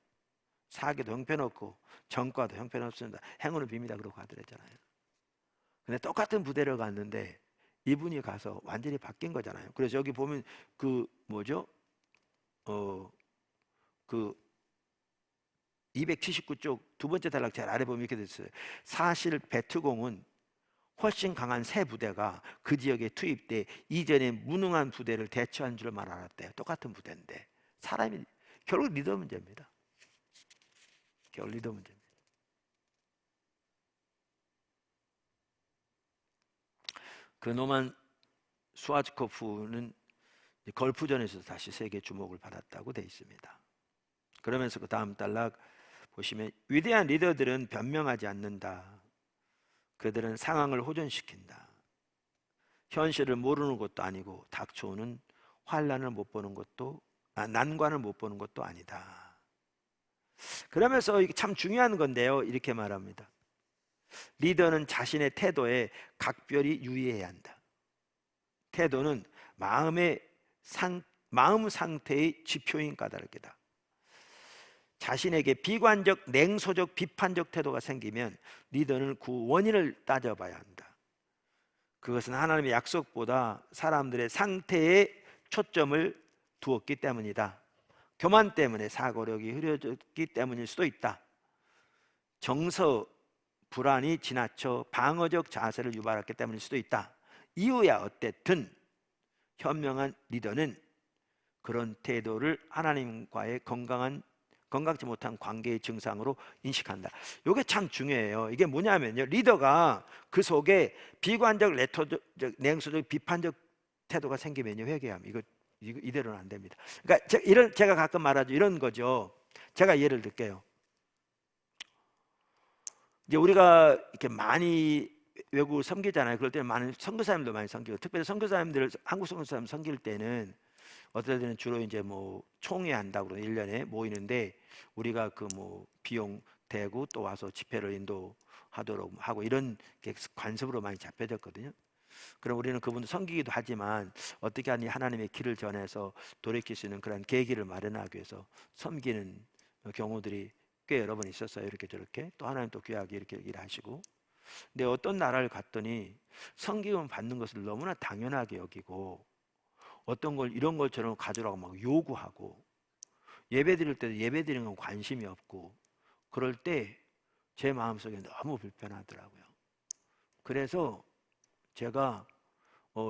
사기도 형편없고 전과도 형편없습니다. 행운은 빕니다. 그러고 가더랬잖아요. 근데 똑같은 부대를 갔는데 이분이 가서 완전히 바뀐 거잖아요. 그래서 여기 보면 그 뭐죠? 그 279쪽 두 번째 단락 제일 아래 보면 이렇게 됐어요. 사실 베트공은 훨씬 강한 새 부대가 그 지역에 투입돼 이전에 무능한 부대를 대처한 줄 알았대요. 똑같은 부대인데 사람이 결국 리더 문제입니다. 결국 리더 문제입니다. 그 노만 스와즈코프는 걸프전에서 다시 세계 주목을 받았다고 되어 있습니다. 그러면서 그 다음 단락 보시면 위대한 리더들은 변명하지 않는다. 그들은 상황을 호전시킨다. 현실을 모르는 것도 아니고 닥쳐오는 환란을 못 보는 것도 난관을 못 보는 것도 아니다. 그러면서 이게 참 중요한 건데요. 이렇게 말합니다. 리더는 자신의 태도에 각별히 유의해야 한다. 태도는 마음 상태의 지표인 까닭이다. 자신에게 비관적, 냉소적, 비판적 태도가 생기면 리더는 그 원인을 따져봐야 한다. 그것은 하나님의 약속보다 사람들의 상태에 초점을 두었기 때문이다. 교만 때문에 사고력이 흐려졌기 때문일 수도 있다. 정서, 불안이 지나쳐 방어적 자세를 유발했기 때문일 수도 있다. 이유야 어쨌든 현명한 리더는 그런 태도를 하나님과의 건강치 못한 관계의 증상으로 인식한다. 이게 참 중요해요. 이게 뭐냐면요, 리더가 그 속에 비관적, 냉소적, 비판적 태도가 생기면요, 회개함. 이거 이대로는 안 됩니다. 그러니까 제가 가끔 말하죠. 이런 거죠. 제가 예를 들게요. 이제 우리가 이렇게 많이 외국을 섬기잖아요. 그럴 때는 많은 선교사님들 많이 섬기고, 특별히 선교사님들, 한국 선교사님 섬길 때는 어떨 때는 주로 이제 뭐 총회 한다고 그러고 1년에 모이는데, 우리가 그 뭐 비용 대고 또 와서 집회를 인도하도록 하고 이런 게 관습으로 많이 잡혀졌거든요. 그럼 우리는 그분들 섬기기도 하지만 어떻게 하니 하나님의 길을 전해서 돌이킬 수 있는 그런 계기를 마련하기 위해서 섬기는 경우들이 꽤 여러 번 있었어요. 이렇게 저렇게 또 하나님 또 귀하게 이렇게 일하시고. 근데 어떤 나라를 갔더니 섬김을 받는 것을 너무나 당연하게 여기고, 어떤 걸 이런 것처럼 가져라고 막 요구하고, 예배 드릴 때도 예배 드리는 건 관심이 없고, 그럴 때 제 마음속에 너무 불편하더라고요. 그래서 제가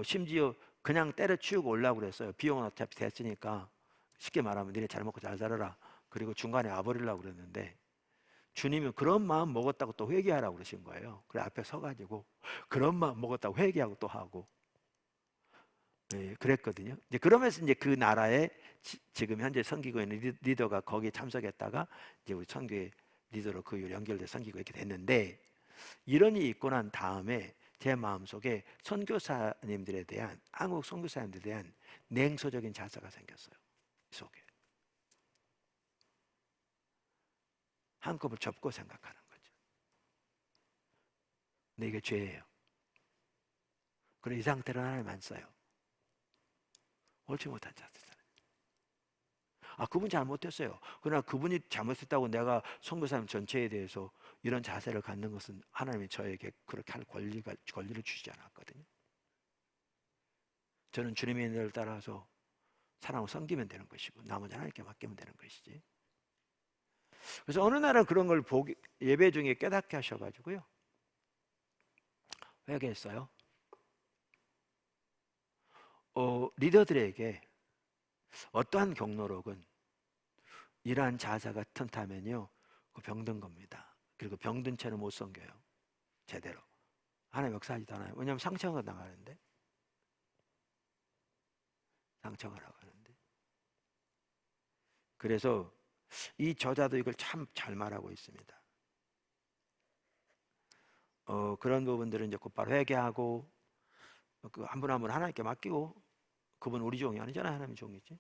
심지어 그냥 때려치우고 오려고 그랬어요. 비용은 어차피 됐으니까 쉽게 말하면 니네 잘 먹고 잘 살아라, 그리고 중간에 와버리려고 그랬는데, 주님은 그런 마음 먹었다고 또 회개하라고 그러신 거예요. 그래 앞에 서가지고 그런 마음 먹었다고 회개하고 또 하고, 네, 그랬거든요. 이제 그러면서 이제 그 나라에 지금 현재 섬기고 있는 리더가 거기에 참석했다가 이제 우리 선교의 리더로 그 연결돼 섬기고 이렇게 됐는데, 이런 일이 있고 난 다음에 제 마음속에 선교사님들에 대한, 한국 선교사님들에 대한 냉소적인 자세가 생겼어요. 이 속에 한꺼번에 접고 생각하는 거죠. 근데 이게 죄예요. 그리고 이 상태로 하나님 안 써요. 옳지 못한 자세잖아요. 그분 잘못했어요. 그러나 그분이 잘못했다고 내가 선교사님 전체에 대해서 이런 자세를 갖는 것은 하나님이 저에게 그렇게 할 권리를 주시지 않았거든요. 저는 주님의 인도를 따라서 사랑을 섬기면 되는 것이고, 나머지 하나님께 맡기면 되는 것이지. 그래서 어느 날은 그런 걸 예배 중에 깨닫게 하셔가지고요, 회개했어요. 리더들에게 어떠한 경로로건 이러한 자세가 튼다면요, 그 병든 겁니다. 그리고 병든 채로 못 섬겨요. 제대로 하나님 역사하지도 않아요. 왜냐하면 상처가 나가는데, 상처가 나가는데. 그래서 이 저자도 이걸 참 잘 말하고 있습니다. 그런 부분들은 이제 곧바로 회개하고, 그 한 분 한 분 하나님께 맡기고, 그분 우리 종이 아니잖아요. 하나님 종이지.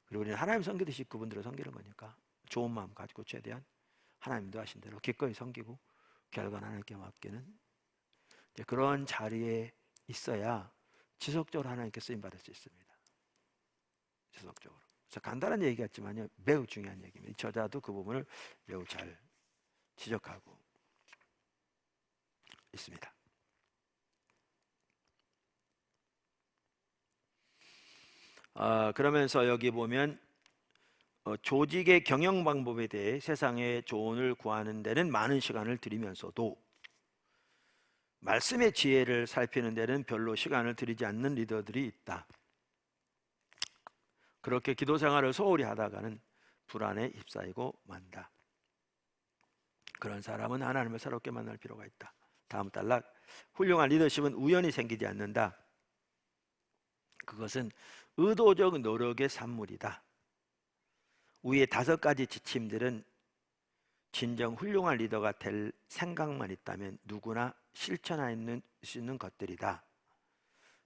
그리고 우리는 하나님 섬기듯이 그분들을 섬기는 거니까 좋은 마음 가지고 최대한 하나님도 하신 대로 기꺼이 섬기고, 결과는 하나님께 맡기는 이제 그런 자리에 있어야 지속적으로 하나님께 쓰임 받을 수 있습니다. 지속적으로. 그래서 간단한 얘기 같지만요, 매우 중요한 얘기입니다. 이 저자도 그 부분을 매우 잘 지적하고 있습니다. 그러면서 여기 보면 조직의 경영 방법에 대해 세상의 조언을 구하는 데는 많은 시간을 들이면서도 말씀의 지혜를 살피는 데는 별로 시간을 들이지 않는 리더들이 있다. 그렇게 기도 생활을 소홀히 하다가는 불안에 휩싸이고 만다. 그런 사람은 하나님을 새롭게 만날 필요가 있다. 다음 단락, 훌륭한 리더십은 우연히 생기지 않는다. 그것은 의도적 노력의 산물이다. 위의 5가지 지침들은 진정 훌륭한 리더가 될 생각만 있다면 누구나 실천할 수 있는 것들이다.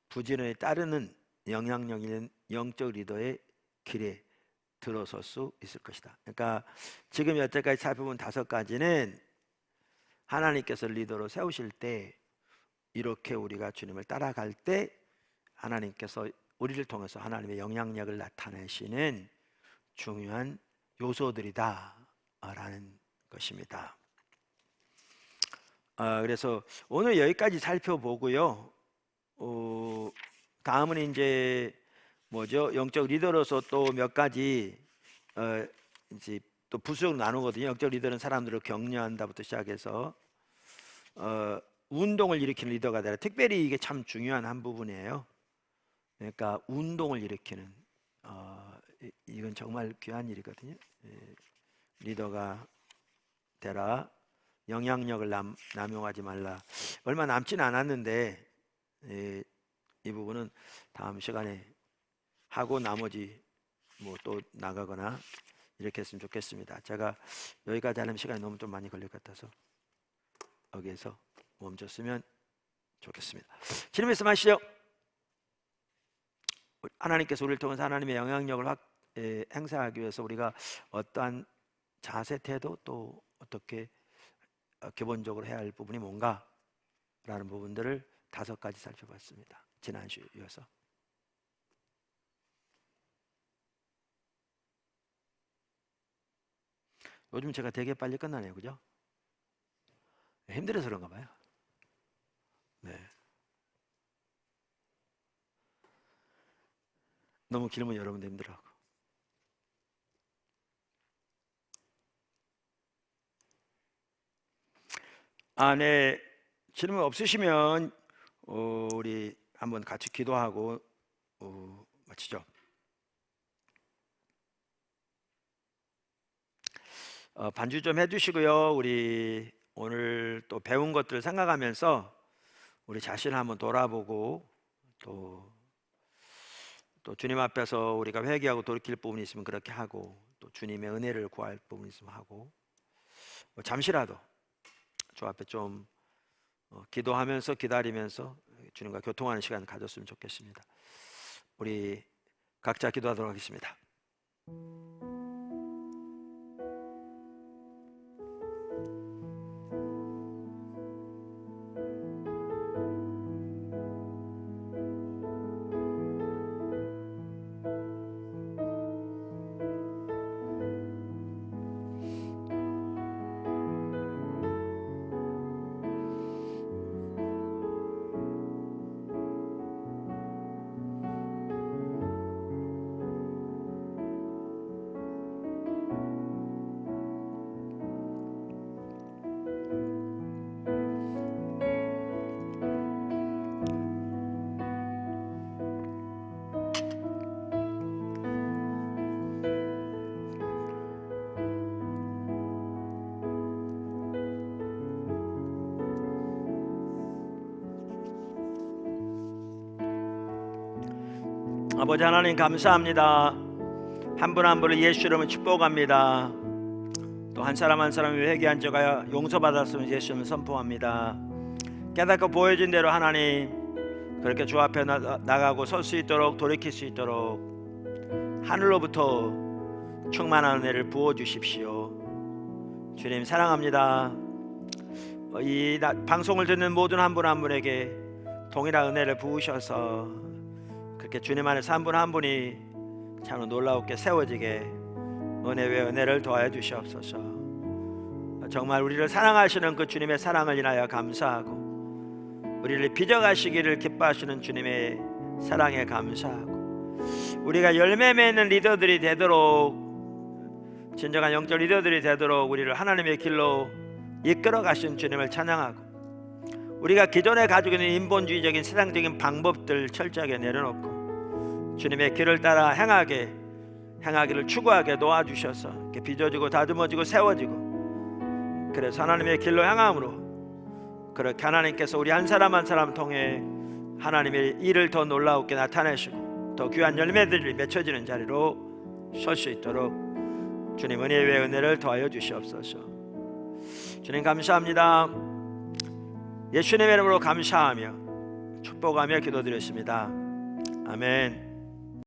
부지런히 따르는 영향력 있는 영적 리더의 길에 들어설 수 있을 것이다. 그러니까 지금 여태까지 살펴본 5가지는 하나님께서 리더로 세우실 때, 이렇게 우리가 주님을 따라갈 때 하나님께서 우리를 통해서 하나님의 영향력을 나타내시는 중요한 요소들이다 라는 것입니다. 그래서 오늘 여기까지 살펴보고요, 다음은 이제 뭐죠? 영적 리더로서 또 몇 가지 이제 또 부수적으로 나누거든요. 영적 리더는 사람들을 격려한다부터 시작해서 운동을 일으키는 리더가 되라. 특별히 이게 참 중요한 한 부분이에요. 그러니까 운동을 일으키는 이건 정말 귀한 일이거든요. 리더가 되라, 영향력을 남용하지 말라. 얼마 남지는 않았는데 이 부분은 다음 시간에 하고 나머지 뭐 또 나가거나 이렇게 했으면 좋겠습니다. 제가 여기까지 하려면 시간이 너무 좀 많이 걸릴 것 같아서 여기에서 멈췄으면 좋겠습니다. 주님 말씀하시죠. 하나님께서 우리를 통해서 하나님의 영향력을 행사하기 위해서 우리가 어떠한 자세, 태도, 또 어떻게 기본적으로 해야 할 부분이 뭔가 라는 부분들을 5가지 살펴봤습니다. 지난주에 이어서 요즘 제가 되게 빨리 끝나네요. 그죠? 힘들어서 그런가 봐요. 네. 너무 길면 여러분도 힘들어하고. 네. 질문 없으시면 우리 한번 같이 기도하고 마치죠. 반주 좀 해주시고요. 우리 오늘 또 배운 것들을 생각하면서 우리 자신을 한번 돌아보고 또 주님 앞에서 우리가 회개하고 돌이킬 부분이 있으면 그렇게 하고, 또 주님의 은혜를 구할 부분이 있으면 하고, 잠시라도 주 앞에 좀 기도하면서 기다리면서 주님과 교통하는 시간을 가졌으면 좋겠습니다. 우리 각자 기도하도록 하겠습니다. 아버지 하나님 감사합니다. 한 분 한 분을 예수 이름으로 축복합니다. 또 한 사람 한 사람이 회개한 자가 용서받았으면 예수 이름으로 선포합니다. 깨닫고 보여진 대로 하나님 그렇게 주 앞에 나가고 설 수 있도록, 돌이킬 수 있도록 하늘로부터 충만한 은혜를 부어주십시오. 주님 사랑합니다. 이 방송을 듣는 모든 한 분 한 분에게 동일한 은혜를 부으셔서 그렇게 주님 안에서 한 분 한 분이 참 놀라웠게 세워지게 은혜 외 은혜를 더하여 주시옵소서. 정말 우리를 사랑하시는 그 주님의 사랑을 인하여 감사하고, 우리를 빚어가시기를 기뻐하시는 주님의 사랑에 감사하고, 우리가 열매 맺는 리더들이 되도록, 진정한 영적 리더들이 되도록 우리를 하나님의 길로 이끌어 가신 주님을 찬양하고, 우리가 기존에 가지고 있는 인본주의적인 세상적인 방법들 철저하게 내려놓고 주님의 길을 따라 행하기를 추구하게 도와주셔서 이렇게 빚어지고 다듬어지고 세워지고, 그래서 하나님의 길로 향함으로 그렇게 하나님께서 우리 한 사람 한 사람 통해 하나님의 일을 더 놀라우게 나타내시고 더 귀한 열매들이 맺혀지는 자리로 설 수 있도록 주님 은혜의 은혜를 더하여 주시옵소서. 주님 감사합니다. 예수님의 이름으로 감사하며 축복하며 기도드렸습니다. 아멘.